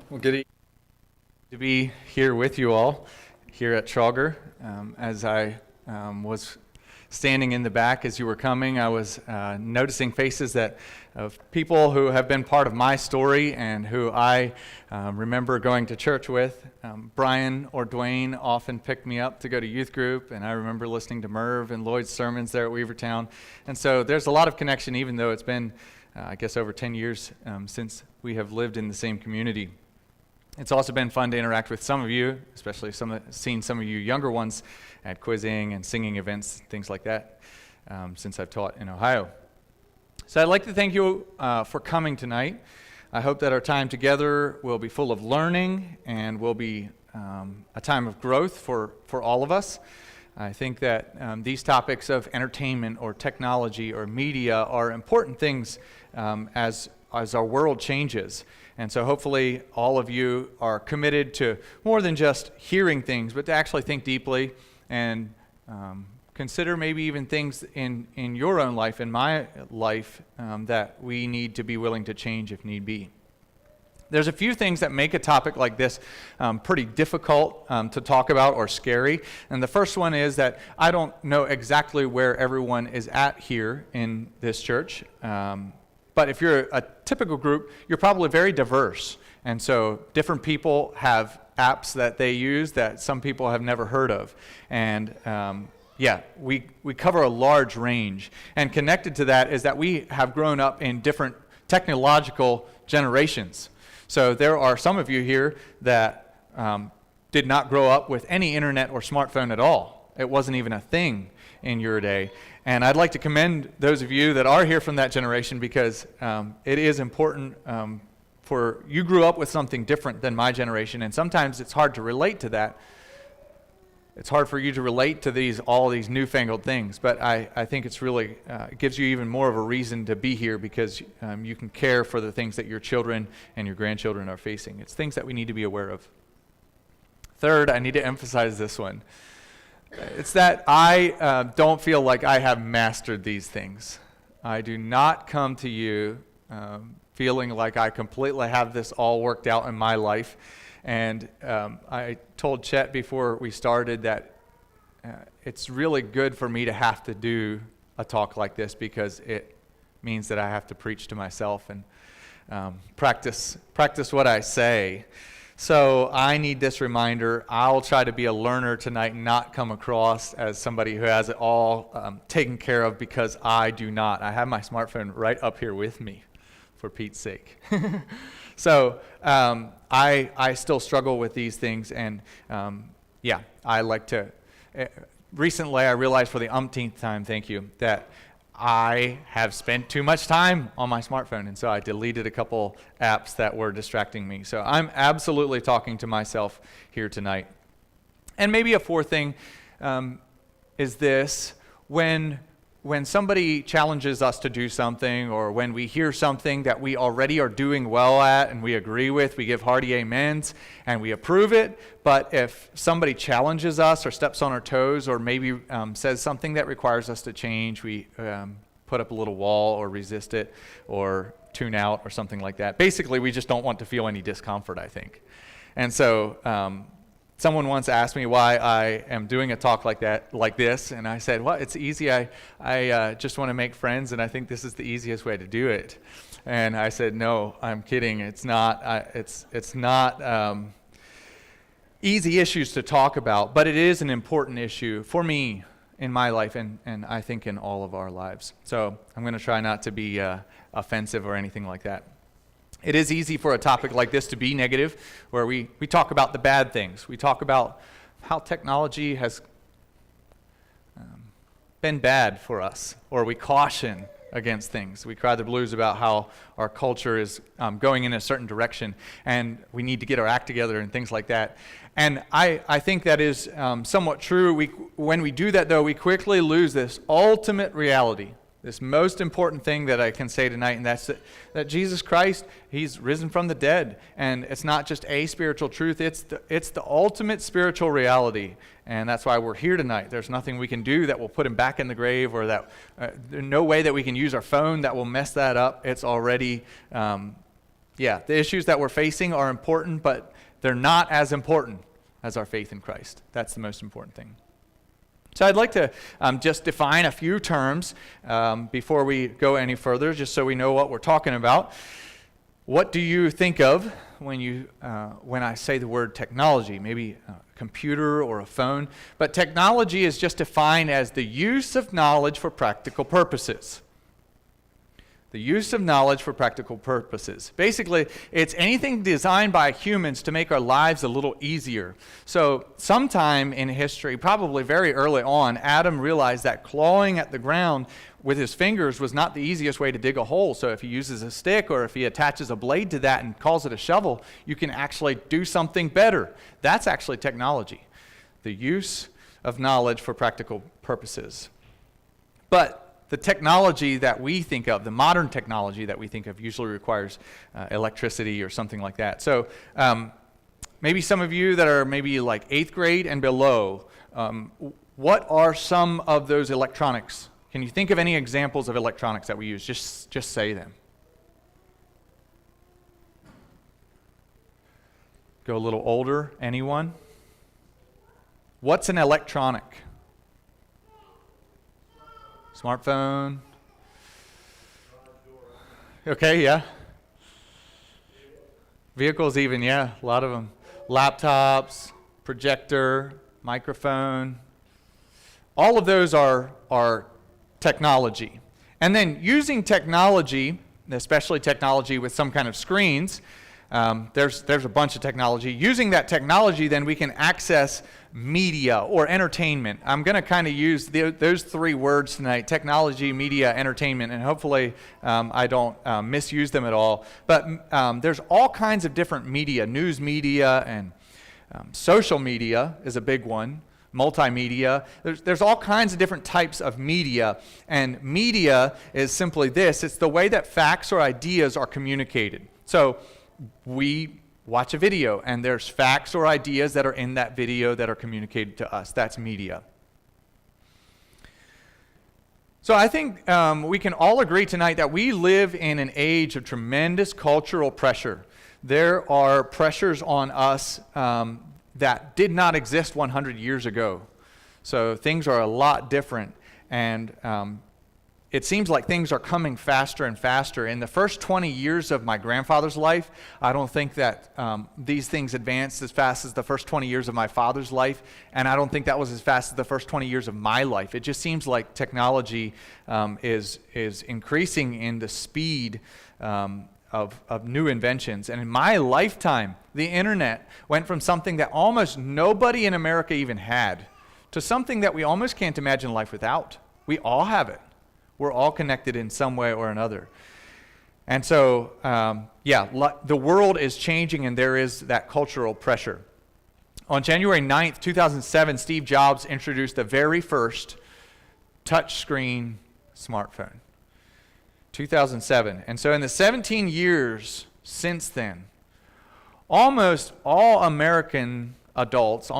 Well, good evening. To be here with you all here at Trauger. As I was standing in the back as you were coming, I was noticing faces of people who have been part of my story and who I remember going to church with. Brian or Dwayne often picked me up to go to youth group, and I remember listening to Merv and Lloyd's sermons there at Weavertown. And so there's a lot of connection, even though it's been, I guess, over 10 years since we have lived in the same community. It's also been fun to interact with some of you, especially seeing some of you younger ones at quizzing and singing events, things like that, since I've taught in Ohio. So I'd like to thank you for coming tonight. I hope that our time together will be full of learning and will be a time of growth for all of us. I think that these topics of entertainment or technology or media are important things as our world changes. And so hopefully all of you are committed to more than just hearing things, but to actually think deeply and consider maybe even things in your own life, in my life, that we need to be willing to change if need be. There's a few things that make a topic like this pretty difficult to talk about or scary. And the first one is that I don't know exactly where everyone is at here in this church. But if you're a typical group, you're probably very diverse. And so different people have apps that they use that some people have never heard of. And we cover a large range. And connected to that is that we have grown up in different technological generations. So there are some of you here that did not grow up with any internet or smartphone at all. It wasn't even a thing in your day. And I'd like to commend those of you that are here from that generation because it is important for you grew up with something different than my generation, and sometimes it's hard to relate to that. It's hard for you to relate to all these newfangled things, but I think it's really, it gives you even more of a reason to be here because you can care for the things that your children and your grandchildren are facing. It's things that we need to be aware of. Third, I need to emphasize this one. It's that I don't feel like I have mastered these things. I do not come to you feeling like I completely have this all worked out in my life. And I told Chet before we started that it's really good for me to have to do a talk like this because it means that I have to preach to myself and practice what I say. So I need this reminder. I'll try to be a learner tonight and not come across as somebody who has it all taken care of because I do not. I have my smartphone right up here with me, for Pete's sake. So I still struggle with these things, and I like to. Recently, I realized for the umpteenth time, thank you, that I have spent too much time on my smartphone, and so I deleted a couple apps that were distracting me. So I'm absolutely talking to myself here tonight. And maybe a fourth thing is this: when somebody challenges us to do something, or when we hear something that we already are doing well at and we agree with, we give hearty amens and we approve it. But if somebody challenges us or steps on our toes or maybe says something that requires us to change, we put up a little wall or resist it or tune out or something like that. Basically, we just don't want to feel any discomfort, I think. And so someone once asked me why I am doing a talk like this, and I said, well, it's easy. I just want to make friends, and I think this is the easiest way to do it. And I said, no, I'm kidding. It's not. It's not easy issues to talk about, but it is an important issue for me in my life, and I think in all of our lives. So I'm going to try not to be offensive or anything like that. It is easy for a topic like this to be negative, where we talk about the bad things. We talk about how technology has been bad for us, or we caution against things. We cry the blues about how our culture is going in a certain direction, and we need to get our act together and things like that. And I think that is somewhat true. When we do that, though, we quickly lose this ultimate reality, this most important thing that I can say tonight, and that's that Jesus Christ, He's risen from the dead. And it's not just a spiritual truth, it's the ultimate spiritual reality. And that's why we're here tonight. There's nothing we can do that will put Him back in the grave, or that there's no way that we can use our phone that will mess that up. It's already Yeah, the issues that we're facing are important, but they're not as important as our faith in Christ. That's the most important thing. So I'd like to just define a few terms before we go any further, just so we know what we're talking about. What do you think of when I say the word technology? Maybe a computer or a phone. But technology is just defined as the use of knowledge for practical purposes. The use of knowledge for practical purposes. Basically, it's anything designed by humans to make our lives a little easier. So sometime in history, probably very early on, Adam realized that clawing at the ground with his fingers was not the easiest way to dig a hole. So if he uses a stick or if he attaches a blade to that and calls it a shovel, you can actually do something better. That's actually technology. The use of knowledge for practical purposes. But the technology that we think of, the modern technology that we think of, usually requires electricity or something like that. So maybe some of you that are maybe like 8th grade and below, what are some of those electronics? Can you think of any examples of electronics that we use? Just say them. Go a little older. Anyone? What's an electronic? Smartphone. Okay, yeah. Vehicles even, yeah, a lot of them. Laptops, projector, microphone. All of those are technology. And then using technology, especially technology with some kind of screens, there's a bunch of technology. Using that technology, then we can access media or entertainment. I'm going to kind of use those three words tonight: technology, media, entertainment, and hopefully I don't misuse them at all. But there's all kinds of different media. News media and social media is a big one. Multimedia. There's all kinds of different types of media, and media is simply this: it's the way that facts or ideas are communicated. So we watch a video, and there's facts or ideas that are in that video that are communicated to us. That's media. So I think we can all agree tonight that we live in an age of tremendous cultural pressure. There are pressures on us that did not exist 100 years ago. So things are a lot different, and it seems like things are coming faster and faster. In the first 20 years of my grandfather's life, I don't think that these things advanced as fast as the first 20 years of my father's life, and I don't think that was as fast as the first 20 years of my life. It just seems like technology is increasing in the speed of new inventions. And in my lifetime, the internet went from something that almost nobody in America even had to something that we almost can't imagine life without. We all have it. We're all connected in some way or another. And so, the world is changing, and there is that cultural pressure. On January 9th, 2007, Steve Jobs introduced the very first touchscreen smartphone. 2007. And so in the 17 years since then, almost all American adults,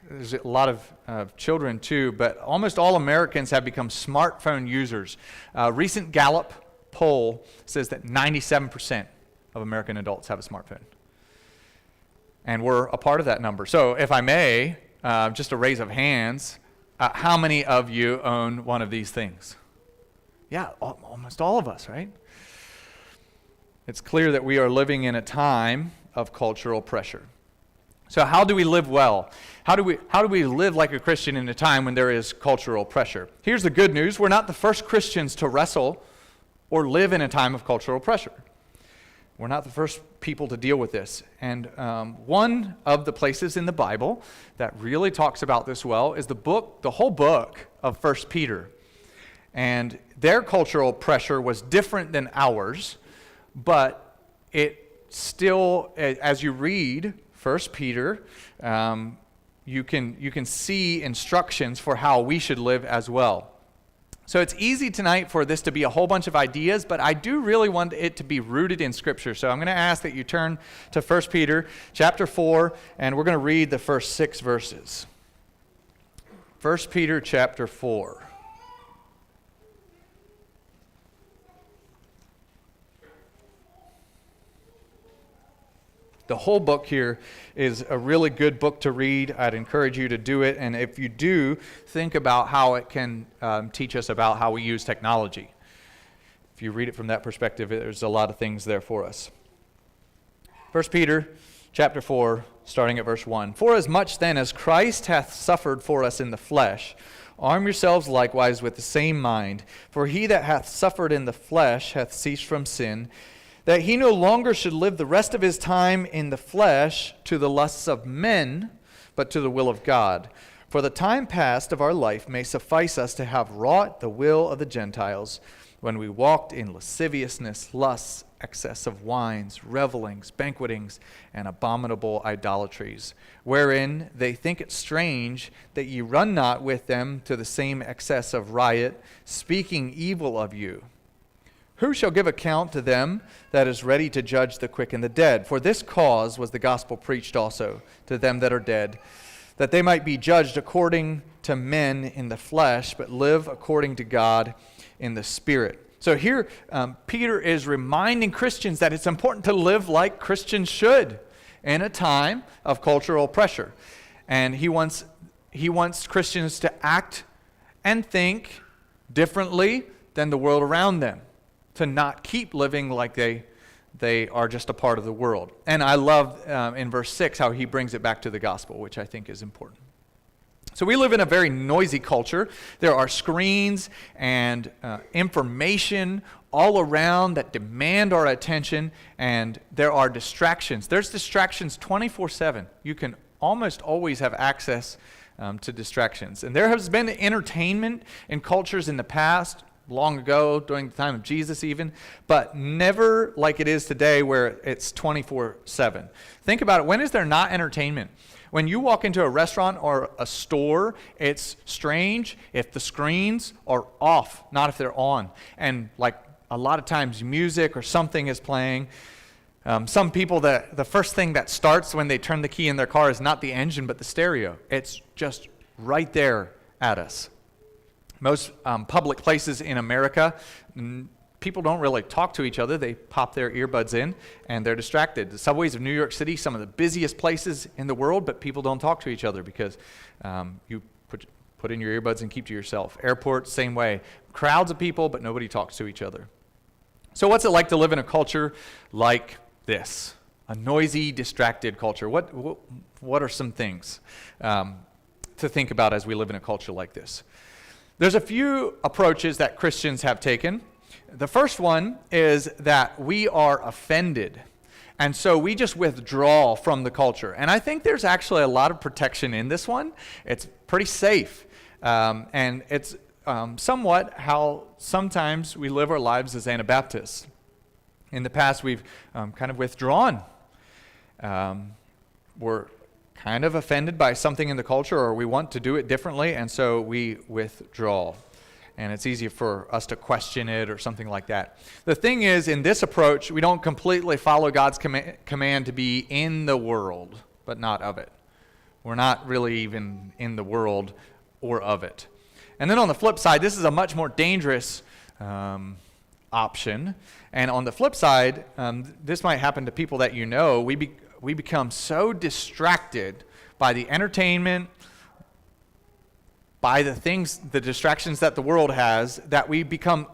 there's a lot of children too, but almost all Americans have become smartphone users. A recent Gallup poll says that 97% of American adults have a smartphone. And we're a part of that number. So if I may, just a raise of hands, how many of you own one of these things? Yeah, almost all of us, right? It's clear that we are living in a time of cultural pressure. So how do we live well? How do we live like a Christian in a time when there is cultural pressure? Here's the good news. We're not the first Christians to wrestle or live in a time of cultural pressure. We're not the first people to deal with this. And one of the places in the Bible that really talks about this well is the whole book of 1 Peter. And their cultural pressure was different than ours, but it still, as you read 1 Peter, you can see instructions for how we should live as well. So it's easy tonight for this to be a whole bunch of ideas, but I do really want it to be rooted in Scripture. So I'm going to ask that you turn to 1 Peter chapter 4, and we're going to read the first 6 verses. 1 Peter chapter 4. The whole book here is a really good book to read. I'd encourage you to do it. And if you do, think about how it can teach us about how we use technology. If you read it from that perspective, there's a lot of things there for us. 1 Peter chapter 4, starting at verse 1. For as much then as Christ hath suffered for us in the flesh, arm yourselves likewise with the same mind. For he that hath suffered in the flesh hath ceased from sin, that he no longer should live the rest of his time in the flesh to the lusts of men, but to the will of God. For the time past of our life may suffice us to have wrought the will of the Gentiles, when we walked in lasciviousness, lusts, excess of wines, revelings, banquetings, and abominable idolatries, wherein they think it strange that ye run not with them to the same excess of riot, speaking evil of you. Who shall give account to them that is ready to judge the quick and the dead? For this cause was the gospel preached also to them that are dead, that they might be judged according to men in the flesh, but live according to God in the Spirit. So here, Peter is reminding Christians that it's important to live like Christians should in a time of cultural pressure. And he wants Christians to act and think differently than the world around them, to not keep living like they are just a part of the world. And I love in verse 6 how he brings it back to the gospel, which I think is important. So we live in a very noisy culture. There are screens and information all around that demand our attention, and there are distractions. There's distractions 24/7. You can almost always have access to distractions. And there has been entertainment in cultures in the past, long ago, during the time of Jesus even, but never like it is today where it's 24/7. Think about it. When is there not entertainment? When you walk into a restaurant or a store, it's strange if the screens are off, not if they're on. And like a lot of times music or something is playing. Some people, the first thing that starts when they turn the key in their car is not the engine but the stereo. It's just right there at us. Most public places in America, people don't really talk to each other. They pop their earbuds in and they're distracted. The subways of New York City, some of the busiest places in the world, but people don't talk to each other because you put in your earbuds and keep to yourself. Airports, same way. Crowds of people, but nobody talks to each other. So what's it like to live in a culture like this? A noisy, distracted culture. What are some things to think about as we live in a culture like this? There's a few approaches that Christians have taken. The first one is that we are offended, and so we just withdraw from the culture. And I think there's actually a lot of protection in this one. It's pretty safe, and it's somewhat how sometimes we live our lives as Anabaptists. In the past, we've kind of withdrawn. We're kind of offended by something in the culture, or we want to do it differently, and so we withdraw. And it's easy for us to question it or something like that. The thing is, in this approach, we don't completely follow God's command to be in the world, but not of it. We're not really even in the world or of it. And then on the flip side, this is a much more dangerous option. And on the flip side, this might happen to people that you know. We become so distracted by the entertainment, by the distractions that the world has, that we become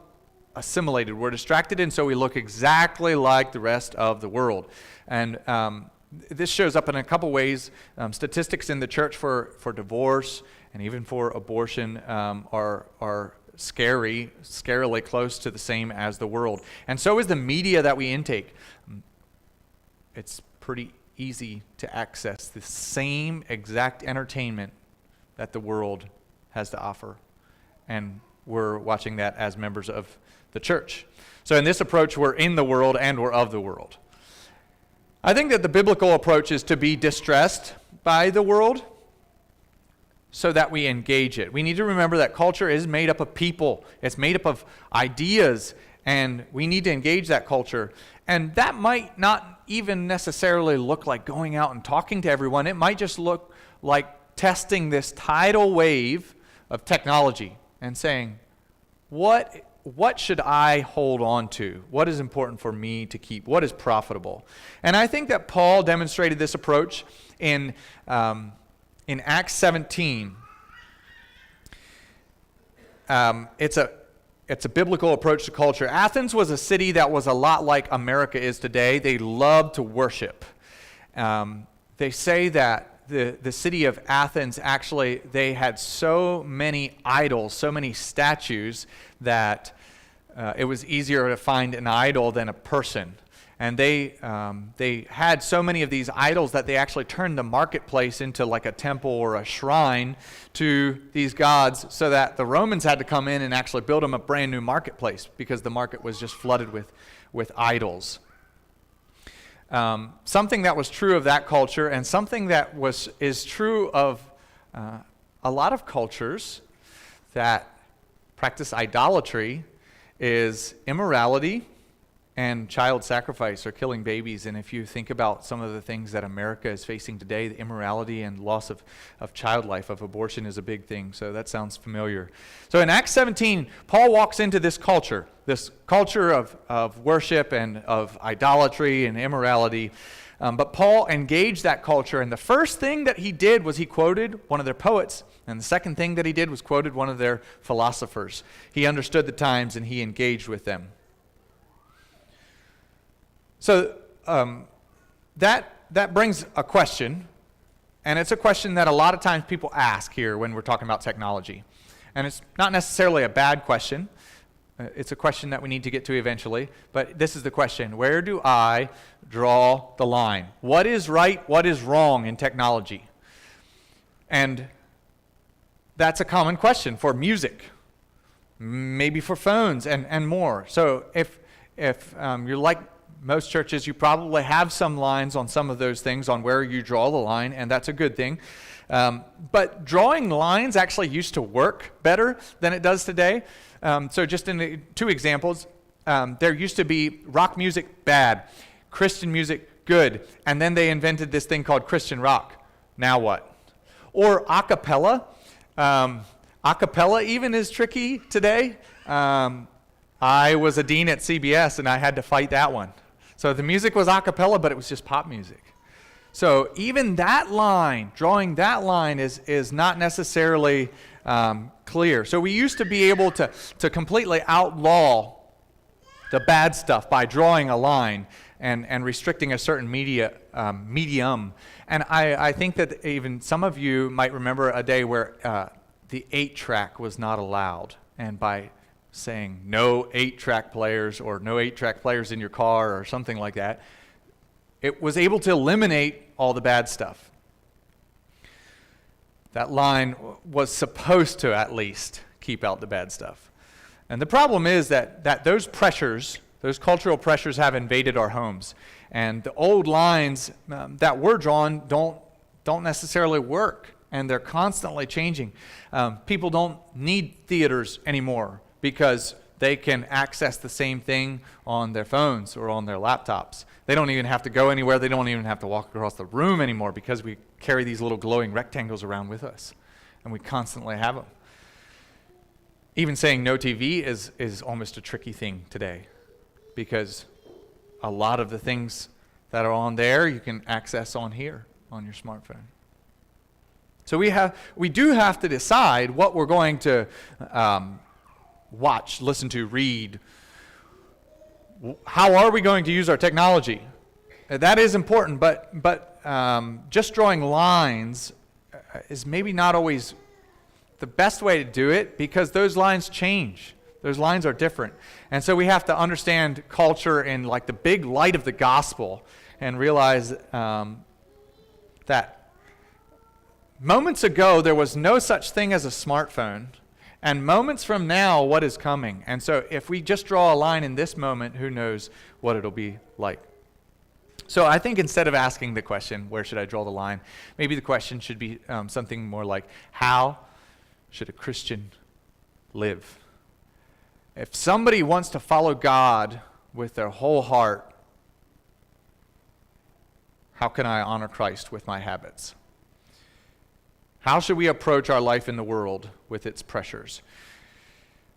assimilated. We're distracted, and so we look exactly like the rest of the world. And this shows up in a couple ways. Statistics in the church for divorce and even for abortion are scarily close to the same as the world. And so is the media that we intake. It's pretty easy to access the same exact entertainment that the world has to offer. And we're watching that as members of the church. So in this approach, we're in the world and we're of the world. I think that the biblical approach is to be distressed by the world so that we engage it. We need to remember that culture is made up of people. It's made up of ideas, and we need to engage that culture. And that might not even necessarily look like going out and talking to everyone. It might just look like testing this tidal wave of technology and saying, what what should I hold on to? What is important for me to keep? What is profitable? And I think that Paul demonstrated this approach in Acts 17. It's a biblical approach to culture. Athens was a city that was a lot like America is today. They loved to worship. They say that the city of Athens, actually, they had so many idols, so many statues, that it was easier to find an idol than a person. And they had so many of these idols that they actually turned the marketplace into like a temple or a shrine to these gods, so that the Romans had to come in and actually build them a brand new marketplace because the market was just flooded with idols. Something that was true of that culture, and something that is true of a lot of cultures that practice idolatry, is immorality and child sacrifice, or killing babies. And if you think about some of the things that America is facing today, the immorality and loss of child life, of abortion, is a big thing. So that sounds familiar. So in Acts 17, Paul walks into this culture of worship and of idolatry and immorality. But Paul engaged that culture, and the first thing that he did was he quoted one of their poets, and the second thing that he did was quoted one of their philosophers. He understood the times and he engaged with them. So that brings a question, and it's a question that a lot of times people ask here when we're talking about technology. And it's not necessarily a bad question. It's a question that we need to get to eventually, but this is the question: where do I draw the line? What is right, what is wrong in technology? And that's a common question for music, maybe for phones and more. So if you're like most churches, you probably have some lines on some of those things on where you draw the line, and that's a good thing. But drawing lines actually used to work better than it does today. So just in the two examples, there used to be rock music bad, Christian music good, and then they invented this thing called Christian rock. Now what? Or a cappella. A cappella even is tricky today. I was a dean at CBS, and I had to fight that one. So the music was a cappella, but it was just pop music. So even that line, drawing that line is not necessarily clear. So we used to be able to completely outlaw the bad stuff by drawing a line and restricting a certain medium. And I think that even some of you might remember a day where the 8-track was not allowed. And by saying no 8-track players, or no 8-track players in your car, or something like that, it was able to eliminate all the bad stuff. That line was supposed to at least keep out the bad stuff. And the problem is that those pressures, those cultural pressures, have invaded our homes. And the old lines that were drawn don't necessarily work, and they're constantly changing. People don't need theaters anymore because they can access the same thing on their phones or on their laptops. They don't even have to go anywhere. They don't even have to walk across the room anymore because we carry these little glowing rectangles around with us, and we constantly have them. Even saying no TV is almost a tricky thing today, because a lot of the things that are on there you can access on here on your smartphone. So we do have to decide what we're going to watch, listen to, read. How are we going to use our technology? That is important, but just drawing lines is maybe not always the best way to do it, because those lines change. Those lines are different. And so we have to understand culture in like the big light of the gospel, and realize that moments ago there was no such thing as a smartphone. And moments from now, what is coming? And so if we just draw a line in this moment, who knows what it'll be like. So I think instead of asking the question, where should I draw the line, maybe the question should be something more like, how should a Christian live? If somebody wants to follow God with their whole heart, how can I honor Christ with my habits? How should we approach our life in the world with its pressures?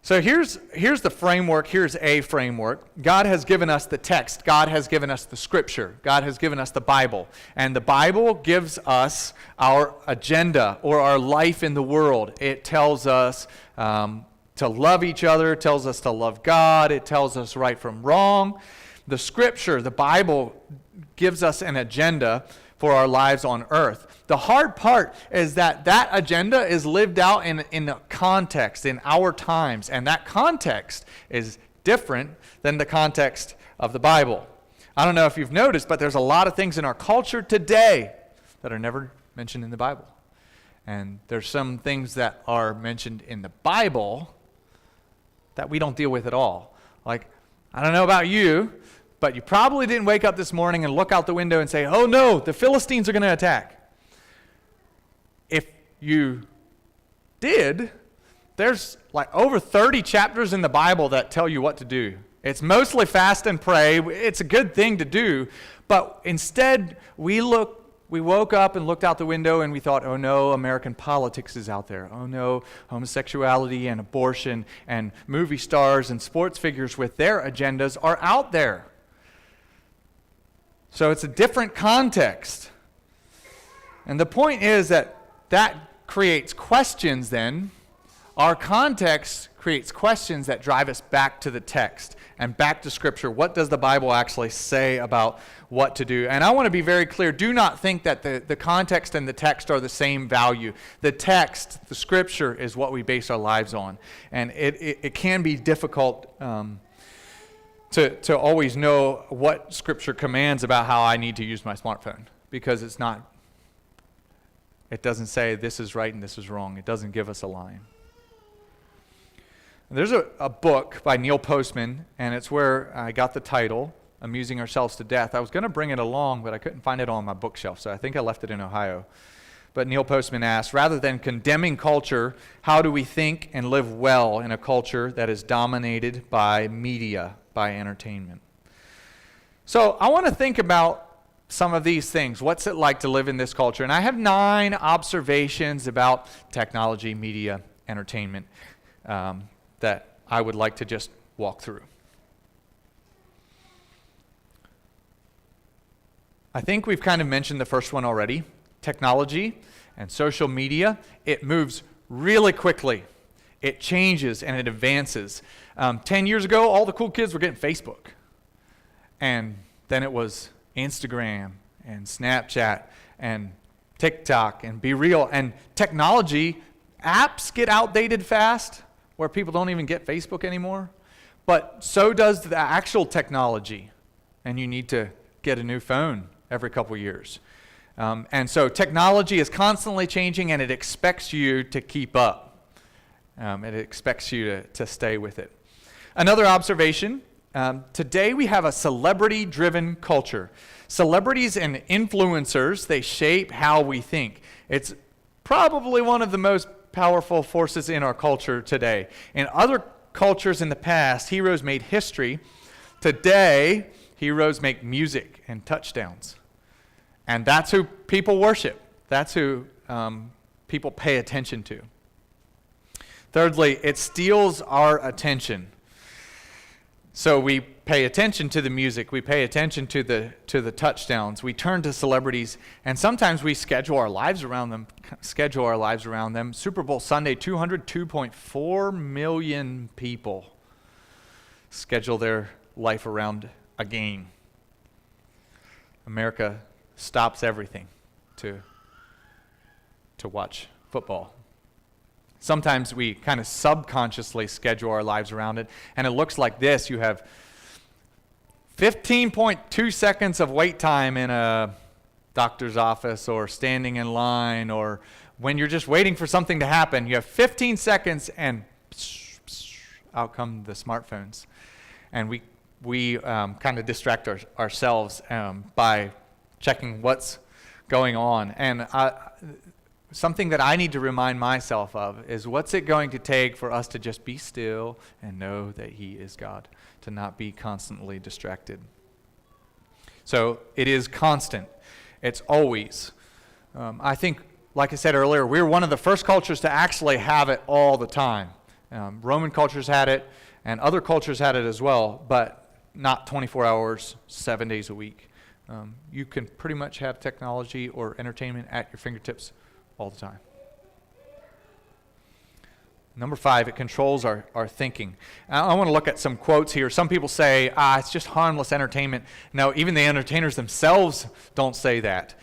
So here's the framework. Here's a framework. God has given us the text. God has given us the scripture. God has given us the Bible. And the Bible gives us our agenda or our life in the world. It tells us to love each other. It tells us to love God. It tells us right from wrong. The scripture, the Bible, gives us an agenda for our lives on earth. The hard part is that agenda is lived out in a context, in our times, and that context is different than the context of the Bible. I don't know if you've noticed, but there's a lot of things in our culture today that are never mentioned in the Bible. And there's some things that are mentioned in the Bible that we don't deal with at all. Like, I don't know about you, but you probably didn't wake up this morning and look out the window and say, oh no, the Philistines are going to attack. If you did, there's like over 30 chapters in the Bible that tell you what to do. It's mostly fast and pray. It's a good thing to do. But instead, we woke up and looked out the window and we thought, oh no, American politics is out there. Oh no, homosexuality and abortion and movie stars and sports figures with their agendas are out there. So it's a different context. And the point is that creates questions then. Our context creates questions that drive us back to the text and back to Scripture. What does the Bible actually say about what to do? And I want to be very clear. Do not think that the context and the text are the same value. The text, the Scripture, is what we base our lives on. And it can be difficult to always know what Scripture commands about how I need to use my smartphone, because it doesn't say this is right and this is wrong. It doesn't give us a line. There's a book by Neil Postman, and it's where I got the title, Amusing Ourselves to Death. I was going to bring it along, but I couldn't find it on my bookshelf, so I think I left it in Ohio. But Neil Postman asks, rather than condemning culture, how do we think and live well in a culture that is dominated by media, by entertainment? So I want to think about some of these things. What's it like to live in this culture? And I have 9 observations about technology, media, entertainment that I would like to just walk through. I think we've kind of mentioned the first one already. Technology and social media, it moves really quickly. It changes and it advances. 10 years ago, all the cool kids were getting Facebook. And then it was Instagram and Snapchat and TikTok and Be Real. And technology, apps get outdated fast, where people don't even get Facebook anymore. But so does the actual technology. And you need to get a new phone every couple years. And so technology is constantly changing, and it expects you to keep up. It expects you to stay with it. Another observation, today we have a celebrity-driven culture. Celebrities and influencers, they shape how we think. It's probably one of the most powerful forces in our culture today. In other cultures in the past, heroes made history. Today, heroes make music and touchdowns. And that's who people worship. That's who people pay attention to. Thirdly, it steals our attention. So we pay attention to the music, we pay attention to the touchdowns, we turn to celebrities, and sometimes we schedule our lives around them. Super Bowl Sunday, 202.4 million people schedule their life around a game. America stops everything to watch football. Sometimes we kind of subconsciously schedule our lives around it, and it looks like this. You have 15.2 seconds of wait time in a doctor's office or standing in line, or when you're just waiting for something to happen. You have 15 seconds, and out come the smartphones. And we kind of distract ourselves by checking what's going on. And something that I need to remind myself of is, what's it going to take for us to just be still and know that He is God, to not be constantly distracted. So it is constant. It's always. I think, like I said earlier, we're one of the first cultures to actually have it all the time. Roman cultures had it, and other cultures had it as well, but not 24 hours, 7 days a week. You can pretty much have technology or entertainment at your fingertips all the time. Number 5, it controls our thinking. I want to look at some quotes here. Some people say, it's just harmless entertainment. No, even the entertainers themselves don't say that.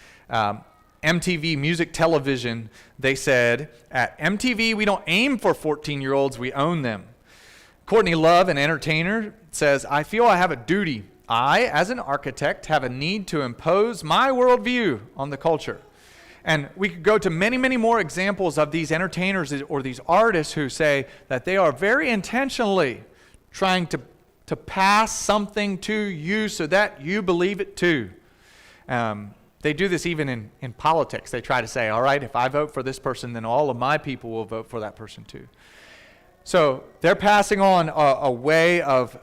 MTV Music Television, they said, at MTV, we don't aim for 14-year-olds, we own them. Courtney Love, an entertainer, says, I feel I have a duty. I, as an architect, have a need to impose my worldview on the culture. And we could go to many, many more examples of these entertainers or these artists who say that they are very intentionally trying to pass something to you so that you believe it too. They do this even in politics. They try to say, all right, if I vote for this person, then all of my people will vote for that person too. So they're passing on a way of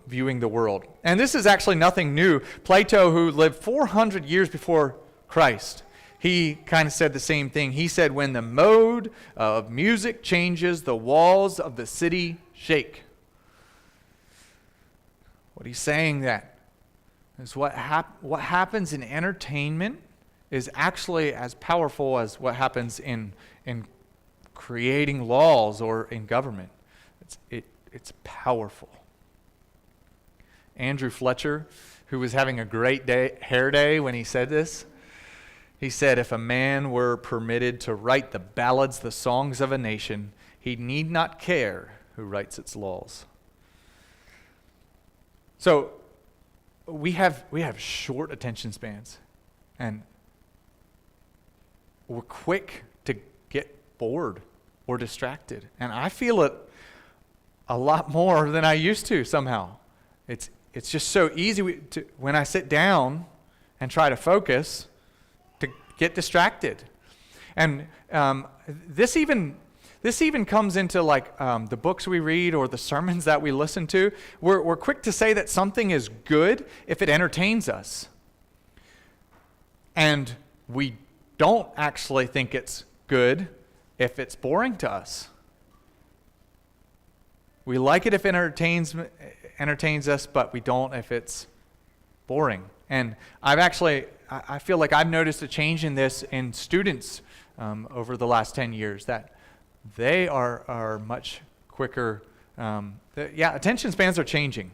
viewing the world. And this is actually nothing new. Plato, who lived 400 years before Christ, he kind of said the same thing. He said, when the mode of music changes, the walls of the city shake. What he's saying that is what happens in entertainment is actually as powerful as what happens in creating laws or in government. It's powerful. Andrew Fletcher, who was having a great hair day when he said this, he said, if a man were permitted to write the ballads, the songs of a nation, he need not care who writes its laws. So we have short attention spans, and we're quick to get bored or distracted. And I feel it a lot more than I used to somehow. It's just so easy when I sit down and try to focus to get distracted. And this even comes into like the books we read or the sermons that we listen to. We're quick to say that something is good if it entertains us. And we don't actually think it's good if it's boring to us. We like it if it entertains us, but we don't if it's boring. And I feel like I've noticed a change in this in students over the last 10 years, that they are much quicker. Attention spans are changing.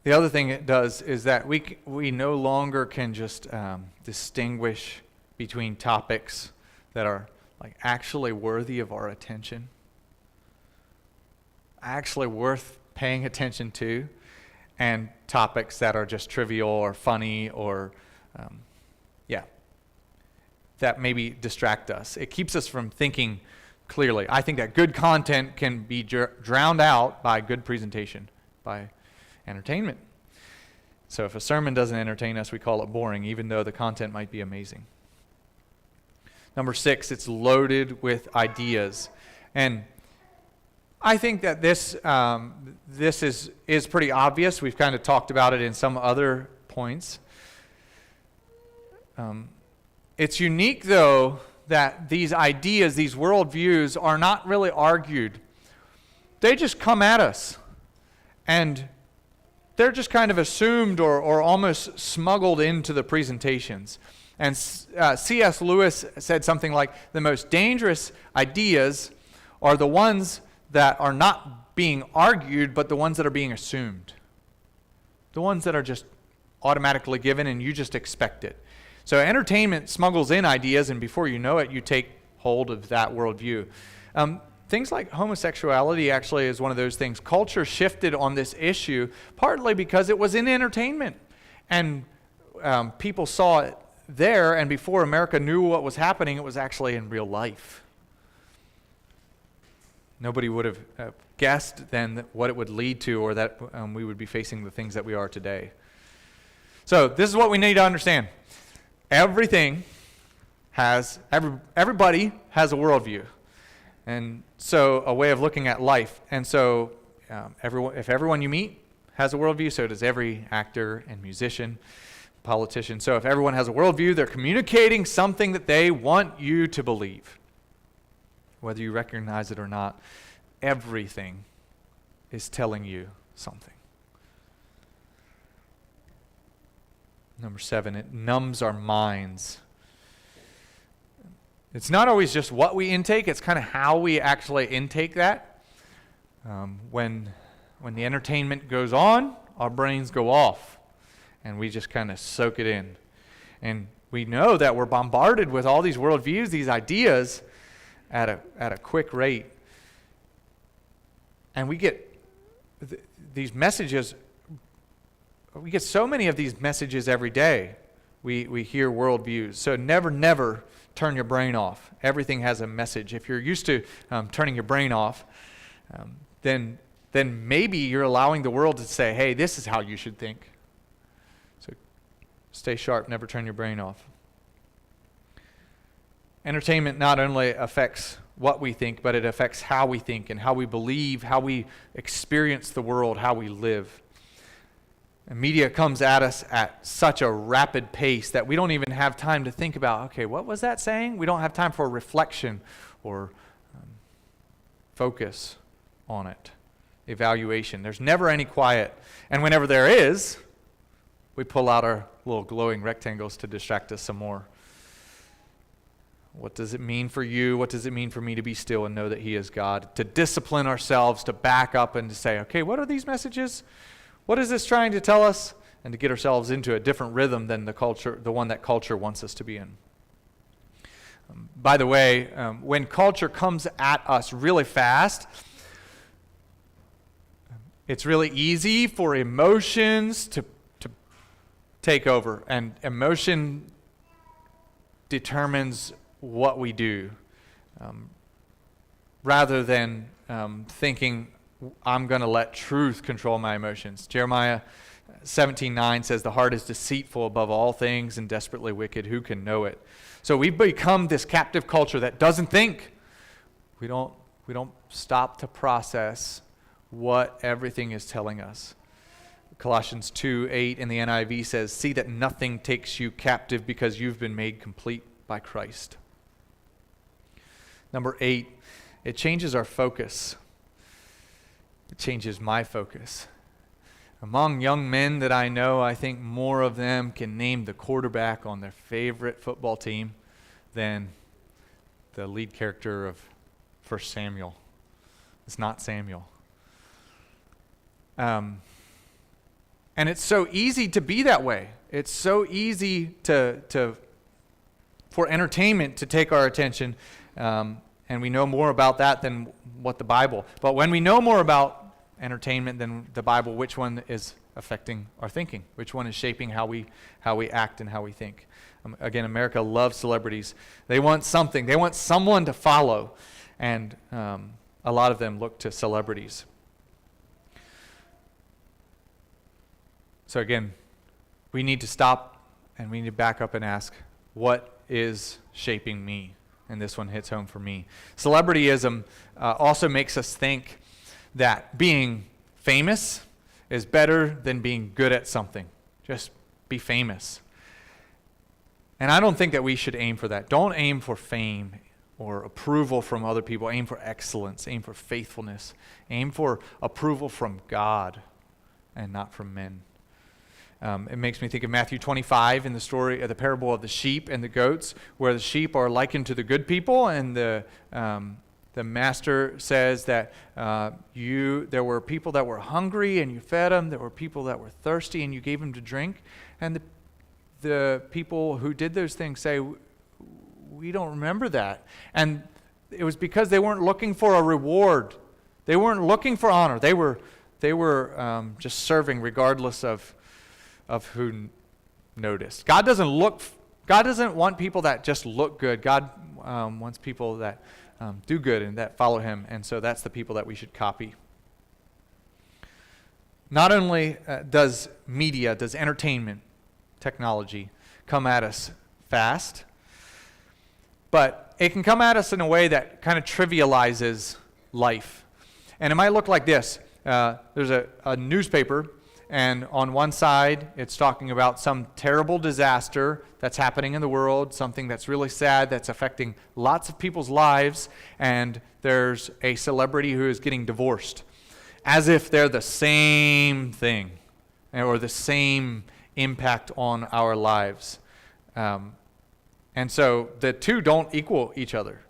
The other thing it does is that we no longer can just distinguish between topics that are like actually worthy of our attention, actually worth paying attention to, and topics that are just trivial or funny or that maybe distract us. It keeps us from thinking clearly. I think that good content can be drowned out by good presentation, by entertainment. So if a sermon doesn't entertain us, we call it boring, even though the content might be amazing. Number 6, it's loaded with ideas. And I think that this is pretty obvious. We've kind of talked about it in some other points. It's unique, though, that these ideas, these worldviews, are not really argued. They just come at us. And they're just kind of assumed or almost smuggled into the presentations. And C.S. Lewis said something like, the most dangerous ideas are the ones that are not being argued, but the ones that are being assumed. The ones that are just automatically given and you just expect it. So entertainment smuggles in ideas, and before you know it, you take hold of that worldview. Things like homosexuality actually is one of those things. Culture shifted on this issue partly because it was in entertainment. And people saw it there, and before America knew what was happening, it was actually in real life. Nobody would have guessed then what it would lead to, or that we would be facing the things that we are today. So this is what we need to understand. Everybody has a worldview. And so a way of looking at life. And so if everyone you meet has a worldview, so does every actor and musician, politician. So if everyone has a worldview, they're communicating something that they want you to believe. whether you recognize it or not, everything is telling you something. Number 7, it numbs our minds. It's not always just what we intake, it's kind of how we actually intake that. When the entertainment goes on, our brains go off, and we just kind of soak it in. And we know that we're bombarded with all these worldviews, these ideas, at a quick rate. And we get these messages. We get so many of these messages every day. We hear worldviews. So never turn your brain off. Everything has a message. If you're used to turning your brain off, then maybe you're allowing the world to say, hey, this is how you should think. So stay sharp, never turn your brain off. Entertainment not only affects what we think, but it affects how we think and how we believe, how we experience the world, how we live. And media comes at us at such a rapid pace that we don't even have time to think about, okay, what was that saying? We don't have time for reflection or focus on it, evaluation. There's never any quiet. And whenever there is, we pull out our little glowing rectangles to distract us some more. What does it mean for you? What does it mean for me to be still and know that He is God? To discipline ourselves, to back up and to say, okay, what are these messages? What is this trying to tell us? And to get ourselves into a different rhythm than the one that culture wants us to be in. By the way, when culture comes at us really fast, it's really easy for emotions to take over. And emotion determines what we do, rather than thinking, I'm going to let truth control my emotions. Jeremiah 17:9 says, the heart is deceitful above all things and desperately wicked. Who can know it? So we've become this captive culture that doesn't think. We don't stop to process what everything is telling us. Colossians 2:8 in the NIV says, see that nothing takes you captive because you've been made complete by Christ. Number 8, it changes our focus. It changes my focus. Among young men that I know, I think more of them can name the quarterback on their favorite football team than the lead character of 1 Samuel. It's not Samuel. And it's so easy to be that way. It's so easy for entertainment to take our attention. And we know more about that than what the Bible. But when we know more about entertainment than the Bible, which one is affecting our thinking? Which one is shaping how we act and how we think? Again, America loves celebrities. They want something. They want someone to follow. And a lot of them look to celebrities. So again, we need to stop and we need to back up and ask, what is shaping me? And this one hits home for me. Celebrityism also makes us think that being famous is better than being good at something. Just be famous. And I don't think that we should aim for that. Don't aim for fame or approval from other people. Aim for excellence. Aim for faithfulness. Aim for approval from God and not from men. It makes me think of Matthew 25 in the story of the parable of the sheep and the goats, where the sheep are likened to the good people, and the master says that there were people that were hungry and you fed them. There were people that were thirsty and you gave them to drink. And the people who did those things say, we don't remember that. And it was because they weren't looking for a reward. They weren't looking for honor. They were just serving regardless of who noticed. God doesn't want people that just look good. God wants people that do good and that follow Him. And so that's the people that we should copy. Not only does entertainment, technology come at us fast, but it can come at us in a way that kind of trivializes life. And it might look like this. There's a newspaper, And on one side, it's talking about some terrible disaster that's happening in the world, something that's really sad, that's affecting lots of people's lives, and there's a celebrity who is getting divorced, as if they're the same thing or the same impact on our lives. And so the two don't equal each other.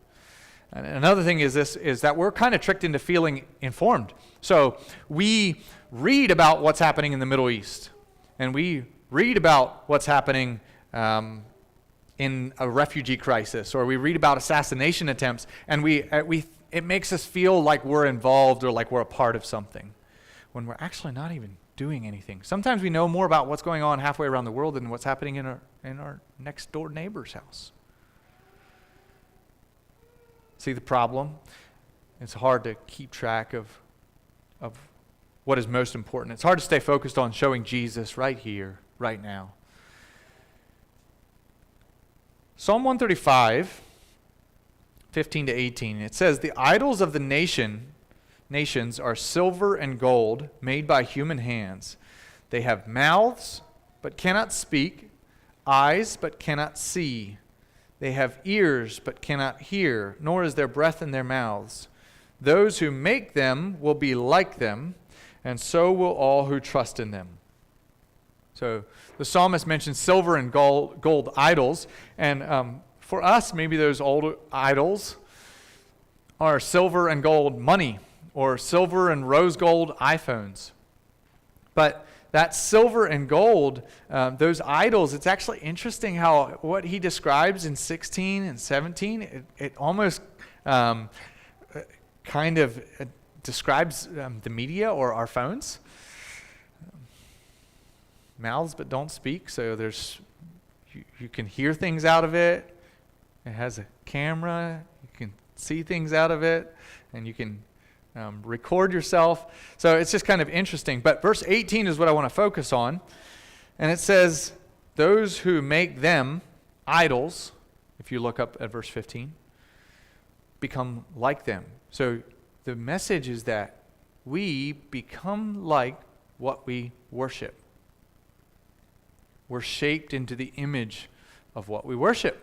And another thing is that we're kind of tricked into feeling informed. So we read about what's happening in the Middle East, and we read about what's happening in a refugee crisis, or we read about assassination attempts, and it makes us feel like we're involved or like we're a part of something, when we're actually not even doing anything. Sometimes we know more about what's going on halfway around the world than what's happening in our next door neighbor's house. See the problem? It's hard to keep track of what is most important. It's hard to stay focused on showing Jesus right here, right now. Psalm 135, 15 to 18, it says, "The idols of the nations are silver and gold made by human hands. They have mouths, but cannot speak, eyes, but cannot see. They have ears, but cannot hear, nor is there breath in their mouths. Those who make them will be like them, and so will all who trust in them." So the psalmist mentions silver and gold idols, and for us, maybe those old idols are silver and gold money, or silver and rose gold iPhones. But that silver and gold, those idols, it's actually interesting how what he describes in 16 and 17, it almost kind of describes the media or our phones. Mouths but don't speak, so you can hear things out of it. It has a camera, you can see things out of it, and you can record yourself. So it's just kind of interesting. But verse 18 is what I want to focus on. And it says, those who make them idols, if you look up at verse 15, become like them. So the message is that we become like what we worship. We're shaped into the image of what we worship.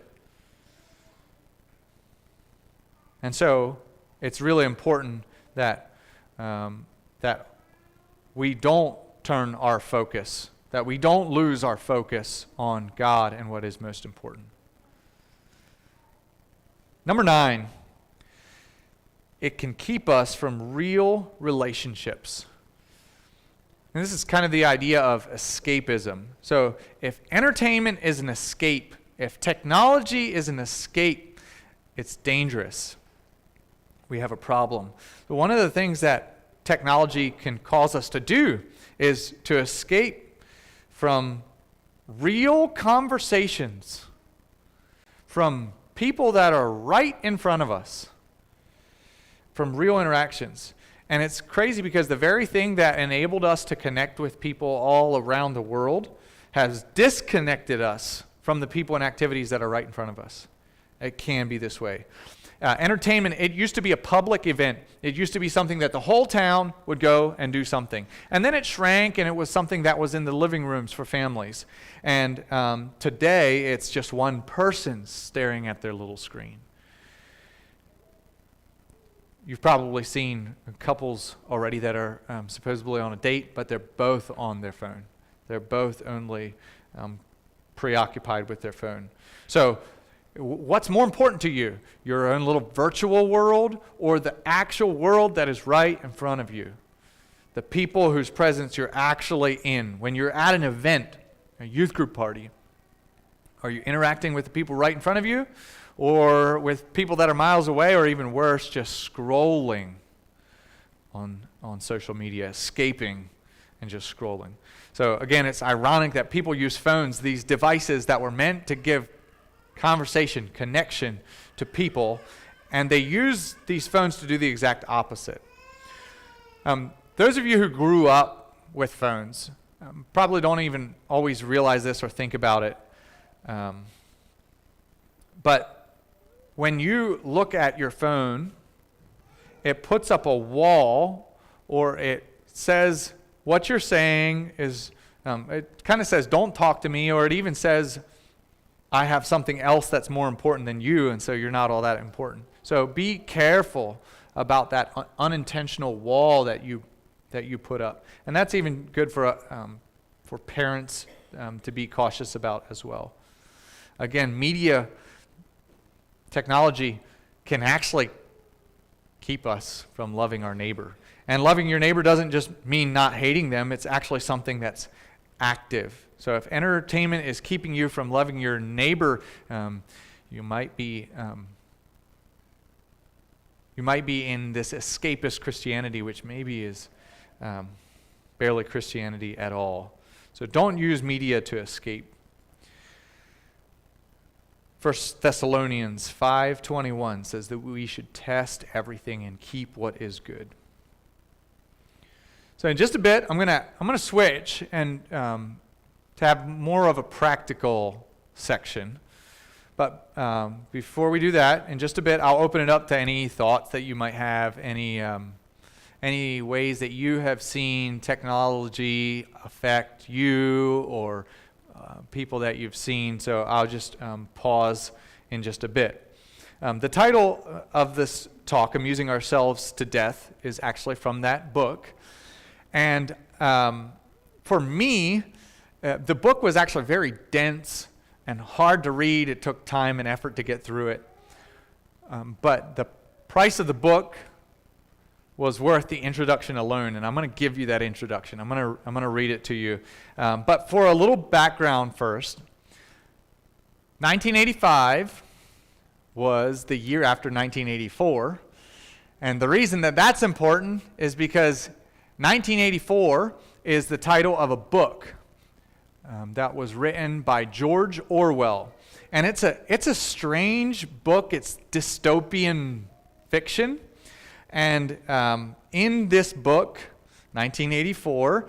And so it's really important that we don't turn our focus, that we don't lose our focus on God and what is most important. Number 9, it can keep us from real relationships. And this is kind of the idea of escapism. So if entertainment is an escape, if technology is an escape, it's dangerous. We have a problem. But one of the things that technology can cause us to do is to escape from real conversations, from people that are right in front of us, from real interactions. And it's crazy because the very thing that enabled us to connect with people all around the world has disconnected us from the people and activities that are right in front of us. It can be this way. Entertainment, it used to be a public event. It used to be something that the whole town would go and do something. And then it shrank, and it was something that was in the living rooms for families. And today, it's just one person staring at their little screen. You've probably seen couples already that are supposedly on a date, but they're both on their phone. They're both only preoccupied with their phone. So what's more important to you? Your own little virtual world or the actual world that is right in front of you? The people whose presence you're actually in. When you're at an event, a youth group party, are you interacting with the people right in front of you? Or with people that are miles away, or even worse, just scrolling on social media, escaping and just scrolling. So again, it's ironic that people use phones, these devices that were meant to give conversation, connection to people, and they use these phones to do the exact opposite. Those of you who grew up with phones probably don't even always realize this or think about it. But when you look at your phone, it puts up a wall, or it says what you're saying is, it kind of says, don't talk to me, or it even says, I have something else that's more important than you, and so you're not all that important. So be careful about that unintentional wall that you put up. And that's even good for parents to be cautious about as well. Again, media technology can actually keep us from loving our neighbor. And loving your neighbor doesn't just mean not hating them. It's actually something that's active. So if entertainment is keeping you from loving your neighbor, you might be in this escapist Christianity, which maybe is barely Christianity at all. So don't use media to escape. 1 Thessalonians 5:21 says that we should test everything and keep what is good. So in just a bit, I'm gonna switch and to have more of a practical section. But before we do that, in just a bit, I'll open it up to any thoughts that you might have, any ways that you have seen technology affect you or people that you've seen. So I'll just pause in just a bit. The title of this talk, Amusing Ourselves to Death, is actually from that book. And for me, the book was actually very dense and hard to read. It took time and effort to get through it. But the price of the book was worth the introduction alone, and I'm going to give you that introduction. I'm going to read it to you. But for a little background first, 1985 was the year after 1984, and the reason that that's important is because 1984 is the title of a book that was written by George Orwell, and it's a strange book. It's dystopian fiction. And in this book, 1984,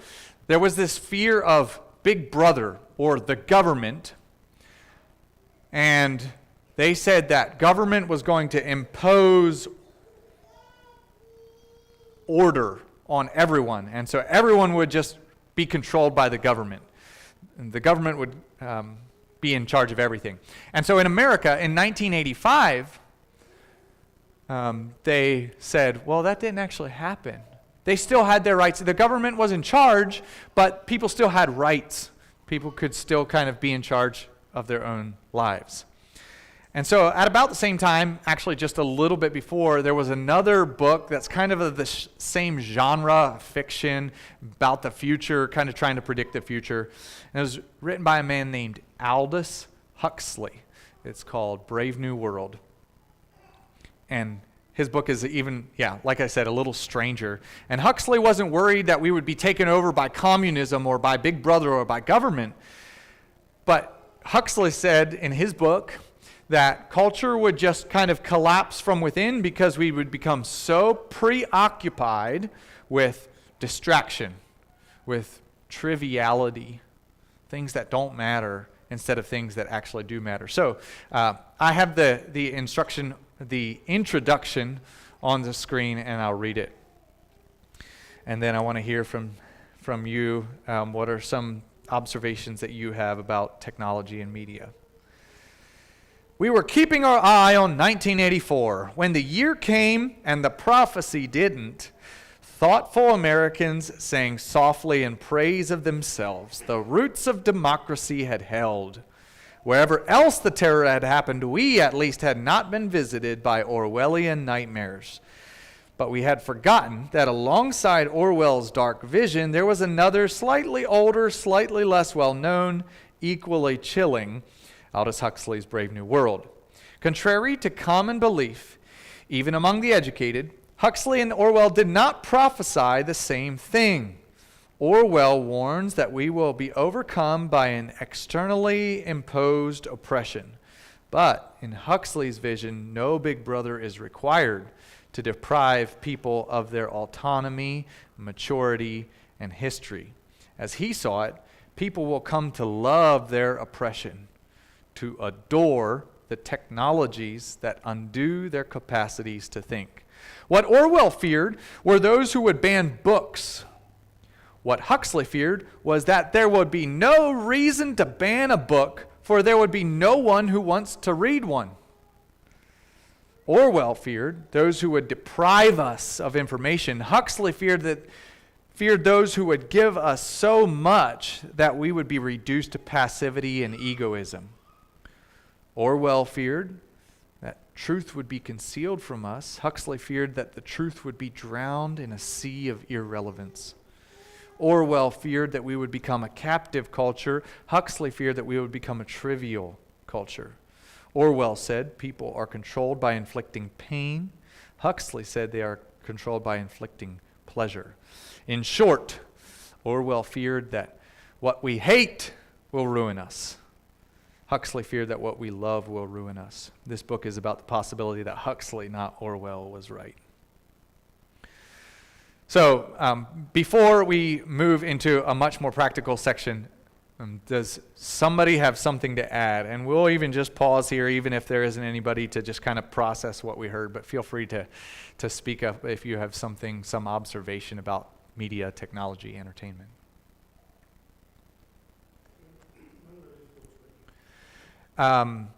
there was this fear of Big Brother or the government. And they said that government was going to impose order on everyone. And so everyone would just be controlled by the government. And the government would be in charge of everything. And so in America, in 1985, they said, well, that didn't actually happen. They still had their rights. The government was in charge, but people still had rights. People could still kind of be in charge of their own lives. And so at about the same time, actually just a little bit before, there was another book that's kind of the same genre, fiction, about the future, kind of trying to predict the future. And it was written by a man named Aldous Huxley. It's called Brave New World. And his book is even, like I said, a little stranger. And Huxley wasn't worried that we would be taken over by communism or by Big Brother or by government. But Huxley said in his book that culture would just kind of collapse from within because we would become so preoccupied with distraction, with triviality, things that don't matter instead of things that actually do matter. So I have the introduction on the screen, and I'll read it. And then I want to hear from you what are some observations that you have about technology and media. We were keeping our eye on 1984 when the year came and the prophecy didn't. Thoughtful Americans sang softly in praise of themselves. The roots of democracy had held. Wherever else the terror had happened, we at least had not been visited by Orwellian nightmares. But we had forgotten that alongside Orwell's dark vision, there was another slightly older, slightly less well-known, equally chilling, Aldous Huxley's Brave New World. Contrary to common belief, even among the educated, Huxley and Orwell did not prophesy the same thing. Orwell warns that we will be overcome by an externally imposed oppression. But in Huxley's vision, no big brother is required to deprive people of their autonomy, maturity, and history. As he saw it, people will come to love their oppression, to adore the technologies that undo their capacities to think. What Orwell feared were those who would ban books, What Huxley feared was that there would be no reason to ban a book, for there would be no one who wants to read one. Orwell feared those who would deprive us of information. Huxley feared those who would give us so much that we would be reduced to passivity and egoism. Orwell feared that truth would be concealed from us. Huxley feared that the truth would be drowned in a sea of irrelevance. Orwell feared that we would become a captive culture. Huxley feared that we would become a trivial culture. Orwell said people are controlled by inflicting pain. Huxley said they are controlled by inflicting pleasure. In short, Orwell feared that what we hate will ruin us. Huxley feared that what we love will ruin us. This book is about the possibility that Huxley, not Orwell, was right. So, before we move into a much more practical section, does somebody have something to add? And we'll even just pause here, even if there isn't anybody to just kind of process what we heard, but feel free to speak up if you have some observation about media, technology, entertainment. I'm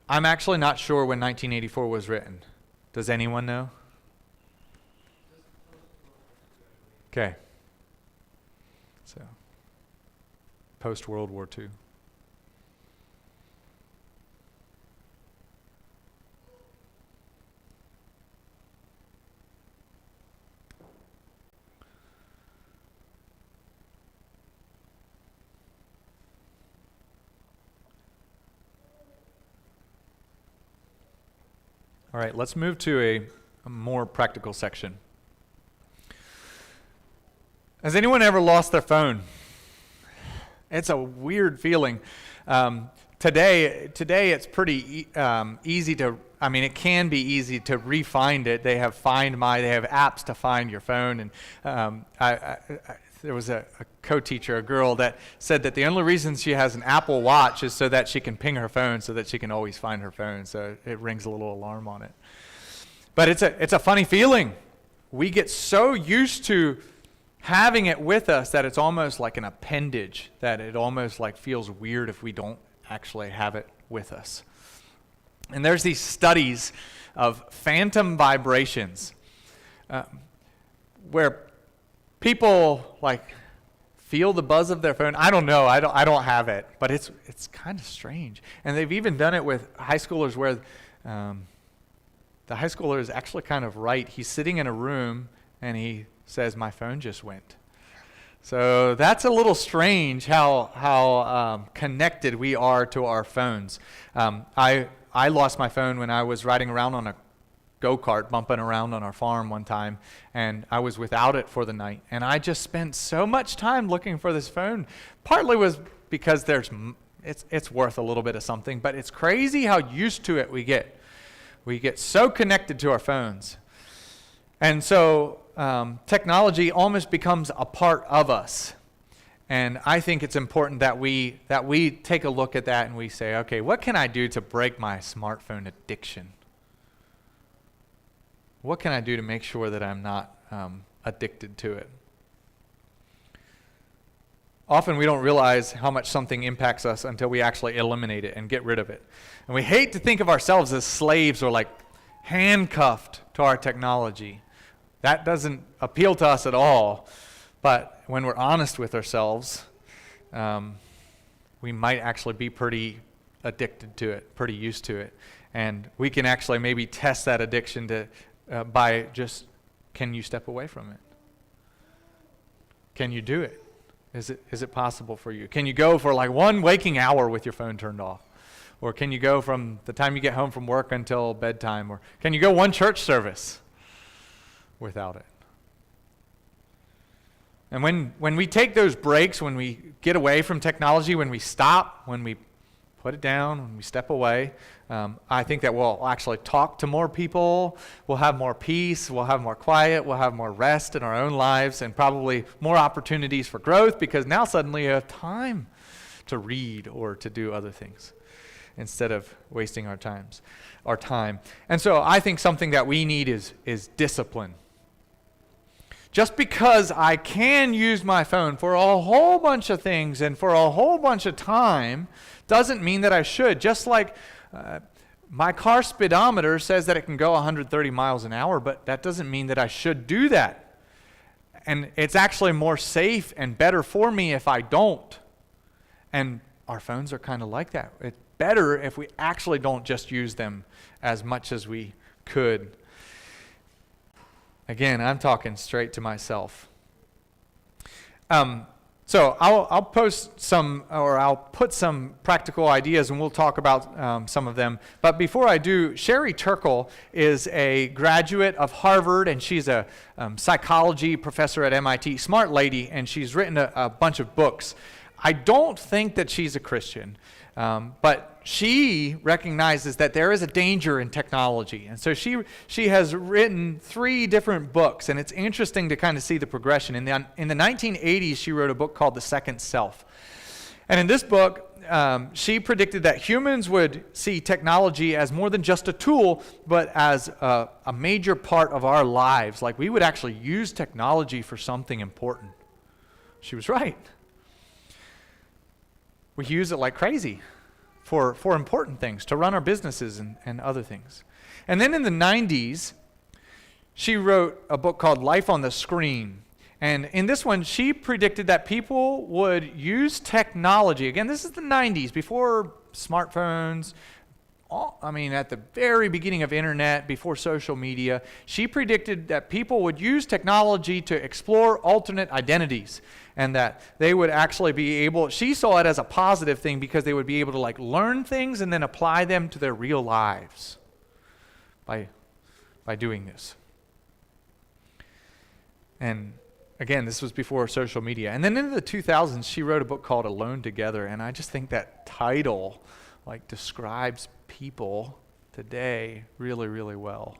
actually not sure when 1984 was written. Does anyone know? Okay. So, post-World War II. All right, let's move to a more practical section. Has anyone ever lost their phone? It's a weird feeling. Today it's pretty easy to, it can be easy to re-find it. They have Find My, they have apps to find your phone. And there was a co-teacher, a girl, that said that the only reason she has an Apple Watch is so that she can ping her phone so that she can always find her phone. So it rings a little alarm on it. But it's a funny feeling. We get so used to having it with us that it's almost like an appendage, that it almost like feels weird if we don't actually have it with us. And there's these studies of phantom vibrations where people like feel the buzz of their phone. I don't know. I don't have it, but it's kind of strange. And they've even done it with high schoolers where the high schooler is actually kind of right. He's sitting in a room and he says, "My phone just went." So that's a little strange how connected we are to our phones. I lost my phone when I was riding around on a go-kart, bumping around on our farm one time, and I was without it for the night. And I just spent so much time looking for this phone. Partly was because it's worth a little bit of something, but it's crazy how used to it we get. We get so connected to our phones. And so technology almost becomes a part of us. And I think it's important that we take a look at that and we say, okay, what can I do to break my smartphone addiction? What can I do to make sure that I'm not addicted to it? Often we don't realize how much something impacts us until we actually eliminate it and get rid of it. And we hate to think of ourselves as slaves or like handcuffed to our technology. That doesn't appeal to us at all. But when we're honest with ourselves, we might actually be pretty addicted to it, pretty used to it. And we can actually maybe test that addiction by just, can you step away from it? Can you do it? Is it possible for you? Can you go for like one waking hour with your phone turned off? Or can you go from the time you get home from work until bedtime? Or can you go one church service without it? And when we take those breaks, when we get away from technology, when we stop, when we put it down, when we step away, I think that we'll actually talk to more people, we'll have more peace, we'll have more quiet, we'll have more rest in our own lives, and probably more opportunities for growth, because now suddenly you have time to read or to do other things instead of wasting our time. And so I think something that we need is discipline. Just because I can use my phone for a whole bunch of things and for a whole bunch of time doesn't mean that I should. Just like my car speedometer says that it can go 130 miles an hour, but that doesn't mean that I should do that. And it's actually more safe and better for me if I don't. And our phones are kind of like that. It's better if we actually don't just use them as much as we could. Again, I'm talking straight to myself. So I'll post some, or I'll put some practical ideas, and we'll talk about some of them. But before I do, Sherry Turkle is a graduate of Harvard, and she's a psychology professor at MIT. Smart lady, and she's written a bunch of books. I don't think that she's a Christian, but she recognizes that there is a danger in technology. And so she has written 3 different books, and it's interesting to kind of see the progression. In the 1980s, she wrote a book called The Second Self. And in this book, she predicted that humans would see technology as more than just a tool, but as a major part of our lives. Like we would actually use technology for something important. She was right. We use it like crazy for important things, to run our businesses and other things. And then in the 90s, she wrote a book called Life on the Screen. And in this one, she predicted that people would use technology. Again, this is the 90s, before smartphones, at the very beginning of internet, before social media. She predicted that people would use technology to explore alternate identities, and that they would actually be able, she saw it as a positive thing because they would be able to learn things and then apply them to their real lives by doing this. And again, this was before social media. And then in the 2000s, she wrote a book called Alone Together, and I just think that title describes people today really, really well.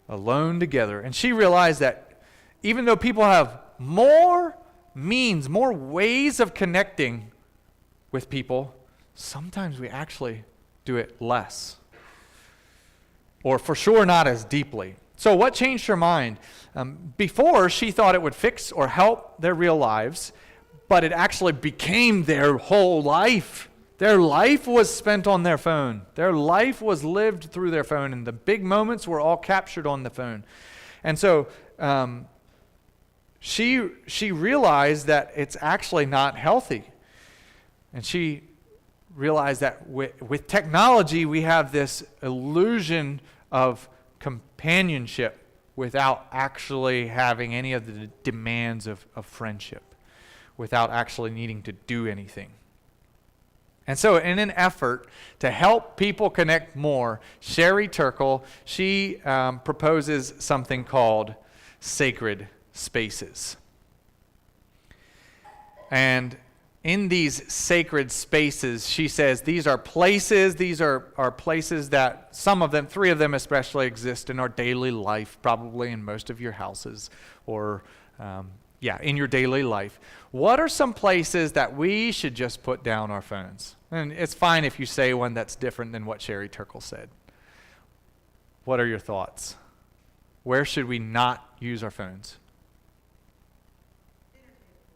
Alone together. And she realized that even though people have more means, more ways of connecting with people, sometimes we actually do it less. Or for sure not as deeply. So what changed her mind? Before, she thought it would fix or help their real lives, but it actually became their whole life. Their life was spent on their phone. Their life was lived through their phone, and the big moments were all captured on the phone. And so she realized that it's actually not healthy. And she realized that with technology, we have this illusion of companionship without actually having any of the demands of friendship, without actually needing to do anything. And so in an effort to help people connect more, Sherry Turkle, she proposes something called sacred spaces. And in these sacred spaces, she says these are places that some of them, 3 of them especially, exist in our daily life, probably in most of your houses, or in your daily life. What are some places that we should just put down our phones? And it's fine if you say one that's different than what Sherry Turkle said. What are your thoughts? Where should we not use our phones?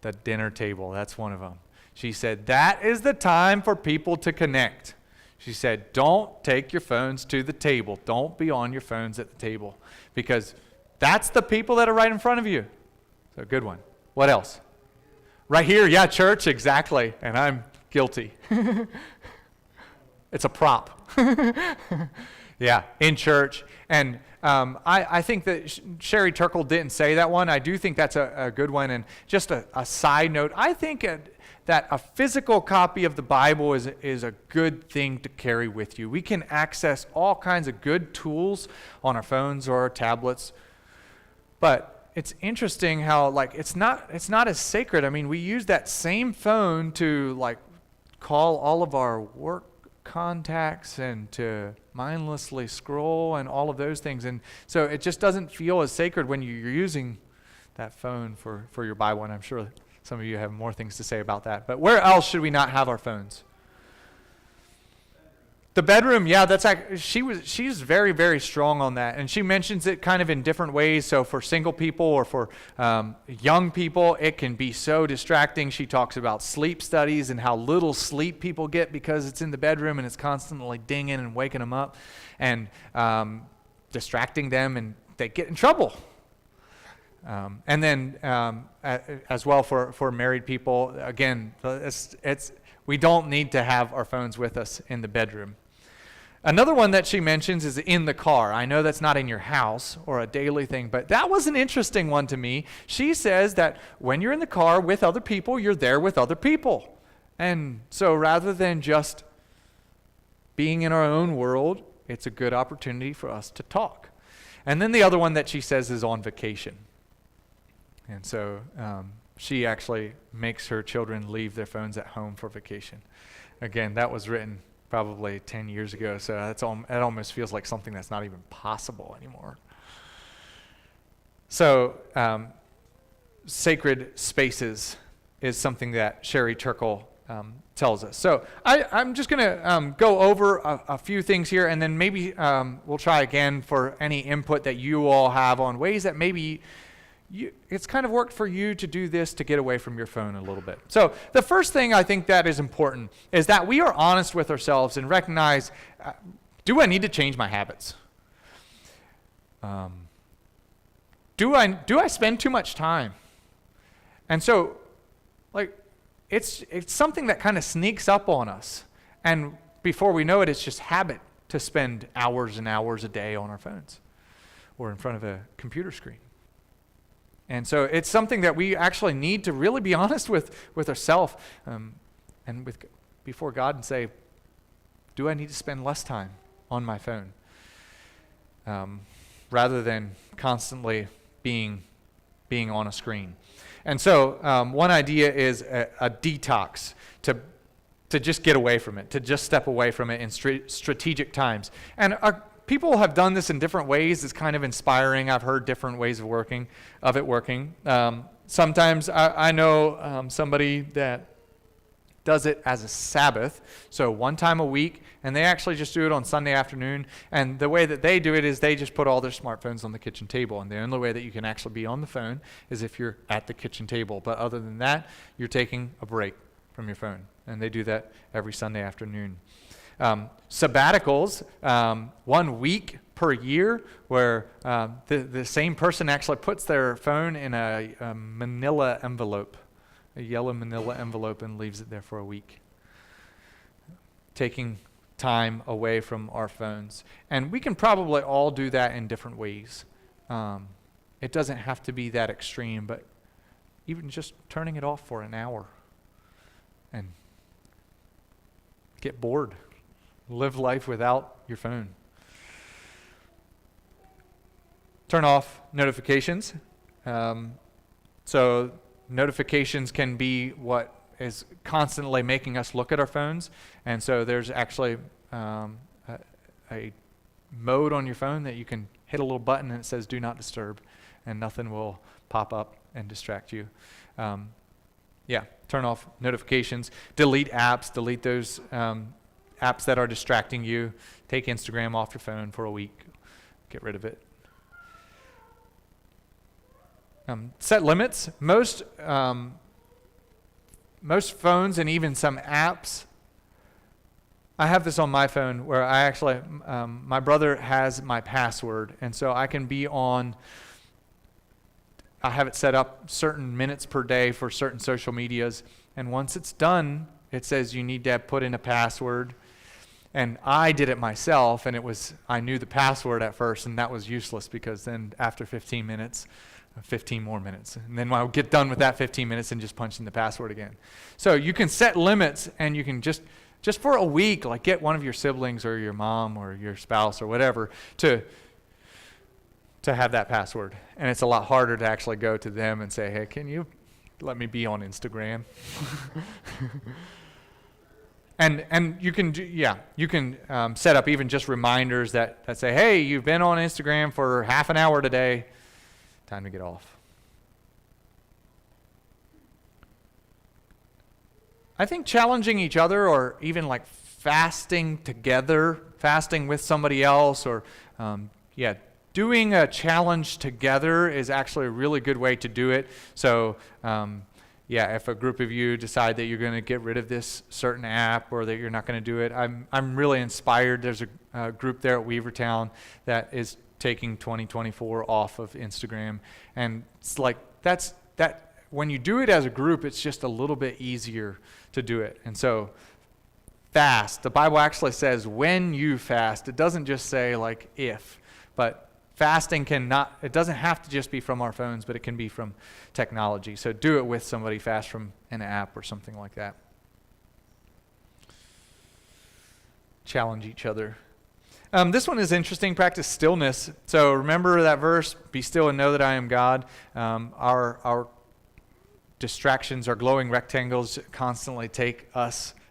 The dinner table, that's one of them. She said, that is the time for people to connect. She said, don't take your phones to the table. Don't be on your phones at the table, because that's the people that are right in front of you. So good one. What else? Right here, yeah, church, exactly. And I'm guilty. It's a prop. Yeah, in church. And I think that Sherry Turkle didn't say that one. I do think that's a good one. And just a side note, I think that a physical copy of the Bible is a good thing to carry with you. We can access all kinds of good tools on our phones or our tablets. But it's interesting how it's not as sacred. I mean, we use that same phone to call all of our work contacts and to mindlessly scroll and all of those things. And so it just doesn't feel as sacred when you're using that phone for your Bible. And I'm sure some of you have more things to say about that. But where else should we not have our phones? The bedroom, yeah, she's very, very strong on that. And she mentions it kind of in different ways. So for single people or for young people, it can be so distracting. She talks about sleep studies and how little sleep people get because it's in the bedroom and it's constantly dinging and waking them up and distracting them, and they get in trouble. And then as well for married people, again, we don't need to have our phones with us in the bedroom. Another one that she mentions is in the car. I know that's not in your house or a daily thing, but that was an interesting one to me. She says that when you're in the car with other people, you're there with other people. And so rather than just being in our own world, it's a good opportunity for us to talk. And then the other one that she says is on vacation. And so she actually makes her children leave their phones at home for vacation. Again, that was written probably 10 years ago, so it almost feels like something that's not even possible anymore. So sacred spaces is something that Sherry Turkle tells us. So I'm just going to go over a few things here, and then maybe we'll try again for any input that you all have on ways that maybe it's kind of worked for you to do this to get away from your phone a little bit. So the first thing I think that is important is that we are honest with ourselves and recognize, do I need to change my habits? Do I spend too much time? And so, like, it's something that kind of sneaks up on us. And before we know it, it's just habit to spend hours and hours a day on our phones or in front of a computer screen. And so it's something that we actually need to really be honest with ourselves and before God and say, do I need to spend less time on my phone rather than constantly being on a screen? And so one idea is a detox to just get away from it, to just step away from it in strategic times. And people have done this in different ways. It's kind of inspiring. I've heard different ways of it working. Sometimes I know somebody that does it as a Sabbath, so one time a week, and they actually just do it on Sunday afternoon. And the way that they do it is they just put all their smartphones on the kitchen table, and the only way that you can actually be on the phone is if you're at the kitchen table. But other than that, you're taking a break from your phone, and they do that every Sunday afternoon. Sabbaticals, 1 week per year, where the same person actually puts their phone in a manila envelope, a yellow manila envelope, and leaves it there for a week. Taking time away from our phones. And we can probably all do that in different ways. It doesn't have to be that extreme, but even just turning it off for an hour and get bored. Live life without your phone. Turn off notifications. So notifications can be what is constantly making us look at our phones. And so there's actually a mode on your phone that you can hit a little button and it says do not disturb, and nothing will pop up and distract you. Turn off notifications. Delete apps. Delete those apps that are distracting you. Take Instagram off your phone for a week. Get rid of it. Set limits. Most phones and even some apps, I have this on my phone where I actually, my brother has my password, and so I can be on, I have it set up certain minutes per day for certain social medias, and once it's done, it says you need to put in a password. And I did it myself, and I knew the password at first, and that was useless because then after 15 minutes, 15 more minutes. And then I'll get done with that 15 minutes and just punch in the password again. So you can set limits, and you can just for a week, like get one of your siblings or your mom or your spouse or whatever to have that password. And it's a lot harder to actually go to them and say, hey, can you let me be on Instagram? And you can set up even just reminders that say, hey, you've been on Instagram for half an hour today. Time to get off. I think challenging each other, or even like fasting together, fasting with somebody else, or doing a challenge together is actually a really good way to do it. So if a group of you decide that you're going to get rid of this certain app, or that you're not going to do it, I'm really inspired. There's a group there at Weavertown that is taking 2024 off of Instagram, and it's like that when you do it as a group, it's just a little bit easier to do it. And so fast, the Bible actually says when you fast. It doesn't just say like if, but fasting it doesn't have to just be from our phones, but it can be from technology. So do it with somebody, fast from an app or something like that. Challenge each other. This one is interesting. Practice stillness. So remember that verse, be still and know that I am God. Our distractions, our glowing rectangles constantly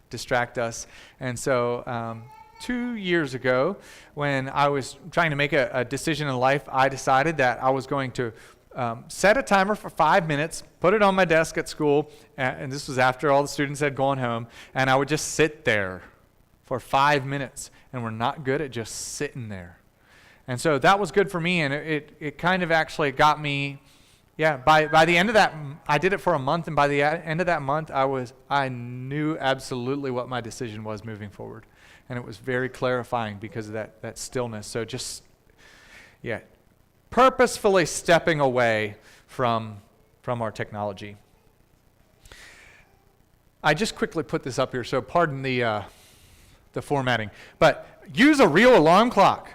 distract us. And so 2 years ago, when I was trying to make a decision in life, I decided that I was going to set a timer for 5 minutes, put it on my desk at school, and this was after all the students had gone home, and I would just sit there for 5 minutes. And we're not good at just sitting there. And so that was good for me, and it kind of actually got me, by the end of that, I did it for a month, and by the end of that month, I knew absolutely what my decision was moving forward. And it was very clarifying because of that stillness. So just, purposefully stepping away from our technology. I just quickly put this up here, so pardon the formatting, but use a real alarm clock.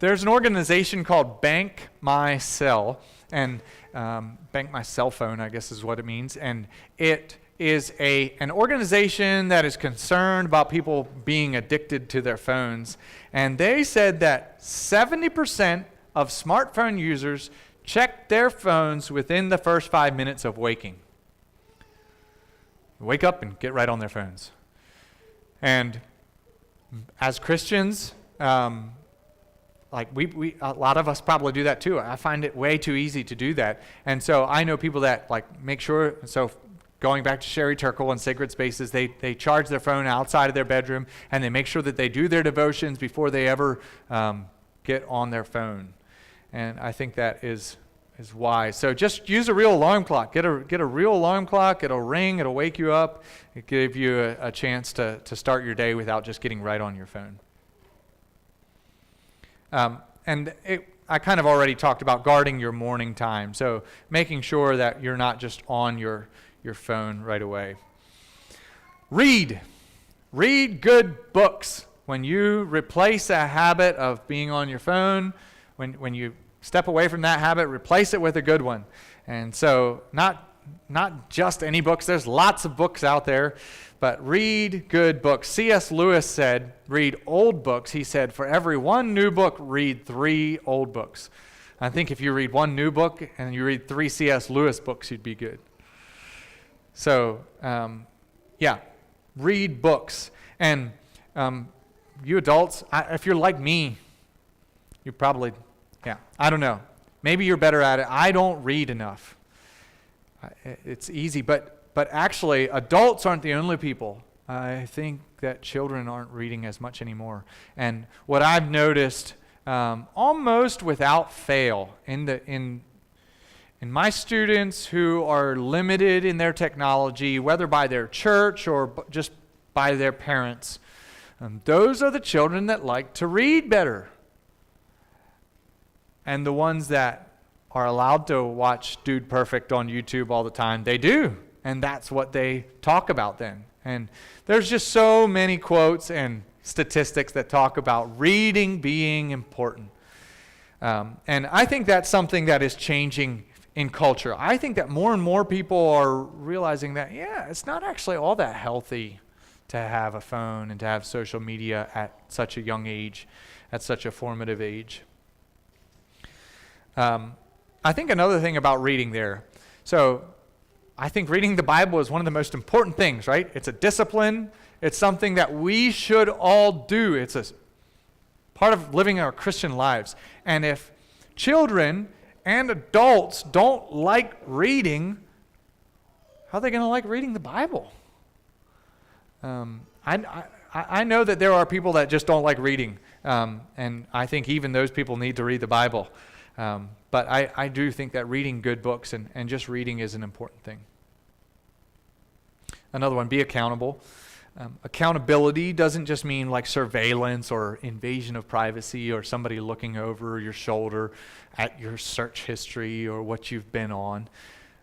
There's an organization called Bank My Cell, and Bank My Cell Phone, I guess is what it means, and it is an organization that is concerned about people being addicted to their phones, and they said that 70% of smartphone users check their phones within the first 5 minutes of waking. Wake up and get right on their phones. And as Christians, we a lot of us probably do that too. I find it way too easy to do that. And so I know people that make sure, so going back to Sherry Turkle and Sacred Spaces, they charge their phone outside of their bedroom, and they make sure that they do their devotions before they ever get on their phone. And I think that is wise. So just use a real alarm clock. Get a real alarm clock. It'll ring. It'll wake you up. It'll give you a chance to start your day without just getting right on your phone. I kind of already talked about guarding your morning time. So making sure that you're not just on your phone right away. Read good books. When you replace a habit of being on your phone, when you step away from that habit, replace it with a good one. And so not just any books. There's lots of books out there, but read good books. C.S. Lewis said, read old books. He said, for every one new book, read 3 old books. I think if you read one new book and you read 3 C.S. Lewis books, you'd be good. So, read books. And you adults, if you're like me, you probably, I don't know. Maybe you're better at it. I don't read enough. It's easy, but actually, adults aren't the only people. I think that children aren't reading as much anymore. And what I've noticed, almost without fail, in my students who are limited in their technology, whether by their church or just by their parents, those are the children that like to read better. And the ones that are allowed to watch Dude Perfect on YouTube all the time, they do. And that's what they talk about then. And there's just so many quotes and statistics that talk about reading being important. And I think that's something that is changing in culture. I think that more and more people are realizing that, it's not actually all that healthy to have a phone and to have social media at such a young age, at such a formative age. I think another thing about reading there, so I think reading the Bible is one of the most important things, right? It's a discipline. It's something that we should all do. It's a part of living our Christian lives. And if children and adults don't like reading, how are they going to like reading the Bible? I know that there are people that just don't like reading, and I think even those people need to read the Bible. But I do think that reading good books and just reading is an important thing. Another one, be accountable. Accountability doesn't just mean like surveillance or invasion of privacy or somebody looking over your shoulder at your search history or what you've been on.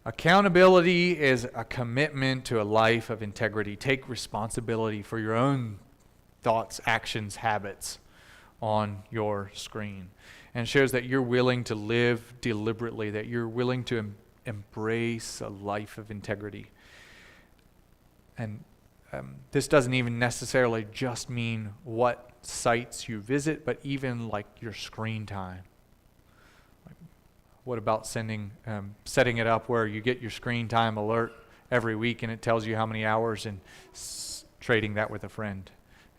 Accountability is a commitment to a life of integrity. Take responsibility for your own thoughts, actions, habits on your screen. And it shows that you're willing to live deliberately, that you're willing to embrace a life of integrity. And this doesn't even necessarily just mean what sites you visit, but even like your screen time. What about setting it up where you get your screen time alert every week and it tells you how many hours, and trading that with a friend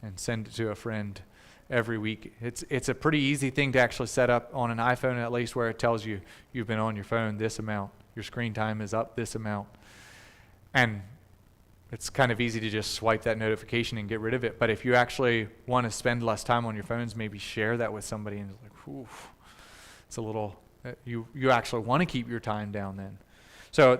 and send it to a friend every week. It's a pretty easy thing to actually set up on an iPhone, at least, where it tells you you've been on your phone this amount, your screen time is up this amount. And it's kind of easy to just swipe that notification and get rid of it. But if you actually want to spend less time on your phones, maybe share that with somebody, and it's like, oof, it's a little, you actually want to keep your time down then. So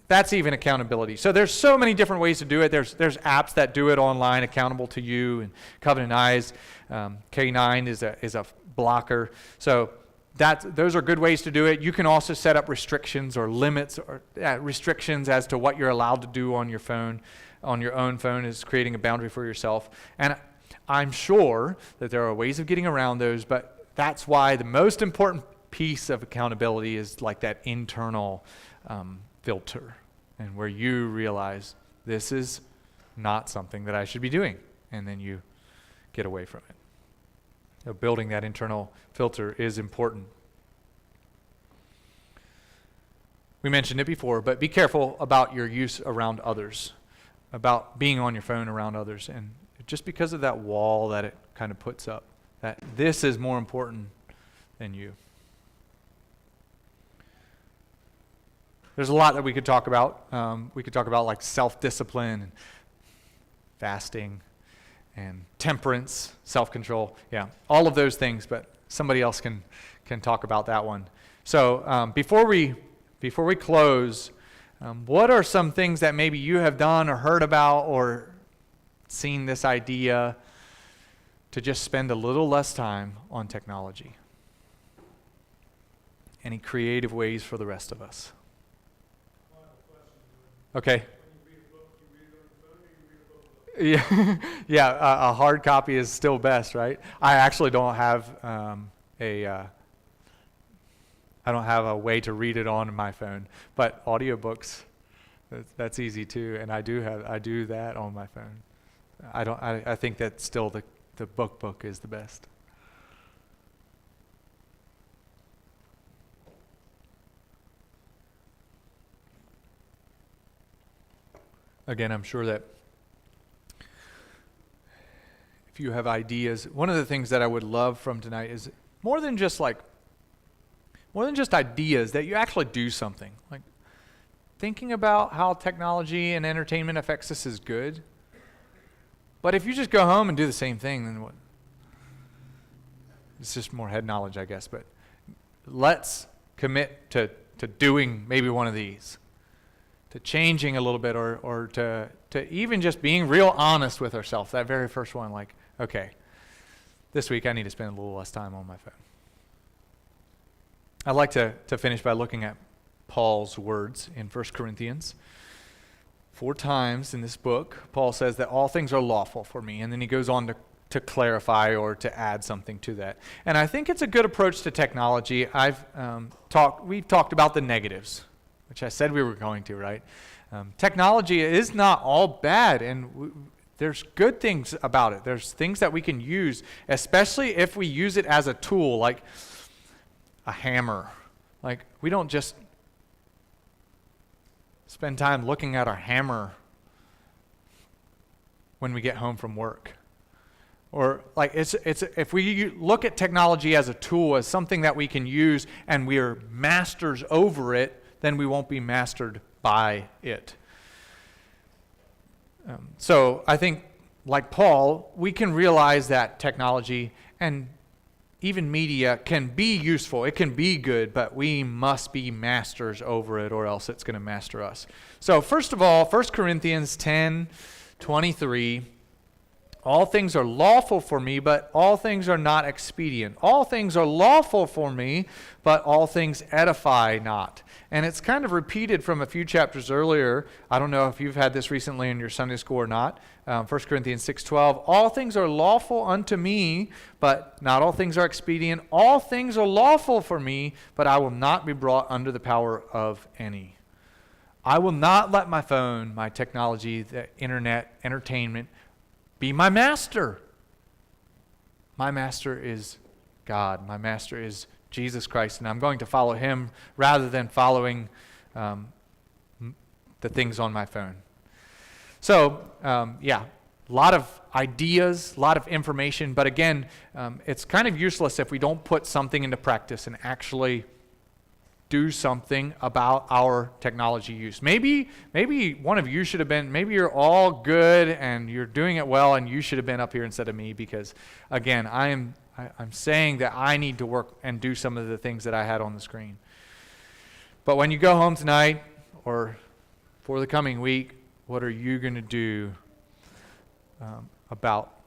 that's even accountability. So there's so many different ways to do it. There's apps that do it online, accountable to you, and Covenant Eyes. K9 is a blocker. So those are good ways to do it. You can also set up restrictions or limits or restrictions as to what you're allowed to do on your phone, on your own phone, is creating a boundary for yourself. And I'm sure that there are ways of getting around those, but that's why the most important piece of accountability is like that internal filter, and where you realize this is not something that I should be doing, and then you get away from it. So building that internal filter is important. We mentioned it before, but be careful about your use around others, about being on your phone around others, and just because of that wall that it kind of puts up, that this is more important than you. There's a lot that we could talk about. We could talk about like self-discipline and fasting and temperance, self-control. Yeah, all of those things, but somebody else can talk about that one. So before we close, what are some things that maybe you have done or heard about or seen this idea to just spend a little less time on technology? Any creative ways for the rest of us? Okay. Yeah, yeah. A hard copy is still best, right? I actually don't have I don't have a way to read it on my phone, but audiobooks, that's easy too, and I do that on my phone. I think that still the book is the best. Again, I'm sure that if you have ideas, one of the things that I would love from tonight is more than just ideas, that you actually do something. Like thinking about how technology and entertainment affects us is good. But if you just go home and do the same thing, then what? It's just more head knowledge, I guess. But let's commit to doing maybe one of these, to changing a little bit, or to even just being real honest with ourselves. That very first one, like, okay, this week I need to spend a little less time on my phone. I'd like to finish by looking at Paul's words in 1 Corinthians. 4 times in this book, Paul says that all things are lawful for me, and then he goes on to clarify or to add something to that. And I think it's a good approach to technology. We've talked about the negatives, which I said we were going to, right? Technology is not all bad, and there's good things about it. There's things that we can use, especially if we use it as a tool, like a hammer. Like, we don't just spend time looking at our hammer when we get home from work. Or like it's if we look at technology as a tool, as something that we can use, and we are masters over it, then we won't be mastered by it. So I think, like Paul, we can realize that technology and even media can be useful. It can be good, but we must be masters over it, or else it's going to master us. So first of all, 1 Corinthians 10:23, all things are lawful for me, but all things are not expedient. All things are lawful for me, but all things edify not. And it's kind of repeated from a few chapters earlier. I don't know if you've had this recently in your Sunday school or not. 1 Corinthians 6:12, all things are lawful unto me, but not all things are expedient. All things are lawful for me, but I will not be brought under the power of any. I will not let my phone, my technology, the internet, entertainment, be my master. My master is God. My master is Jesus Christ, and I'm going to follow him rather than following the things on my phone. So, a lot of ideas, a lot of information, but again, it's kind of useless if we don't put something into practice and actually do something about our technology use. Maybe one of you should have been, maybe you're all good and you're doing it well and you should have been up here instead of me, because again, I'm saying that I need to work and do some of the things that I had on the screen. But when you go home tonight or for the coming week, what are you going to do about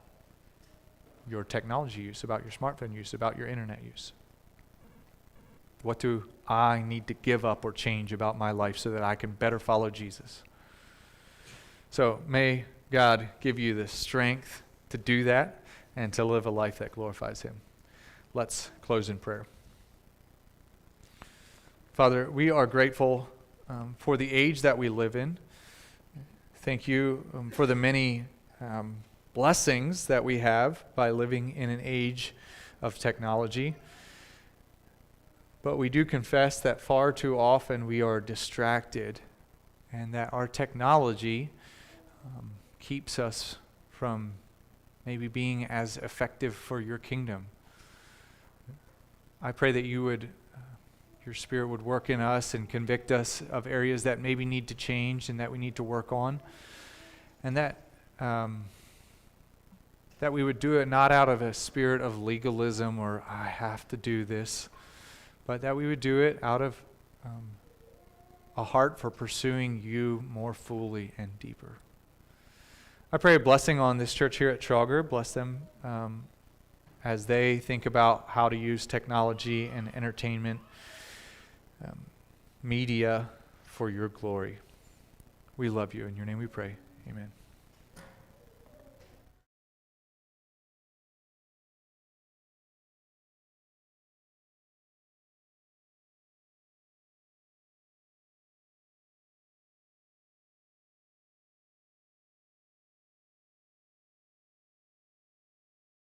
your technology use, about your smartphone use, about your internet use? What do I need to give up or change about my life so that I can better follow Jesus? So may God give you the strength to do that and to live a life that glorifies him. Let's close in prayer. Father, we are grateful for the age that we live in. Thank you for the many blessings that we have by living in an age of technology. But we do confess that far too often we are distracted, and that our technology keeps us from maybe being as effective for your kingdom. I pray that you would, your Spirit would work in us and convict us of areas that maybe need to change and that we need to work on, and that we would do it not out of a spirit of legalism or I have to do this, but that we would do it out of a heart for pursuing you more fully and deeper. I pray a blessing on this church here at Trauger. Bless them as they think about how to use technology and entertainment, media for your glory. We love you. In your name we pray. Amen.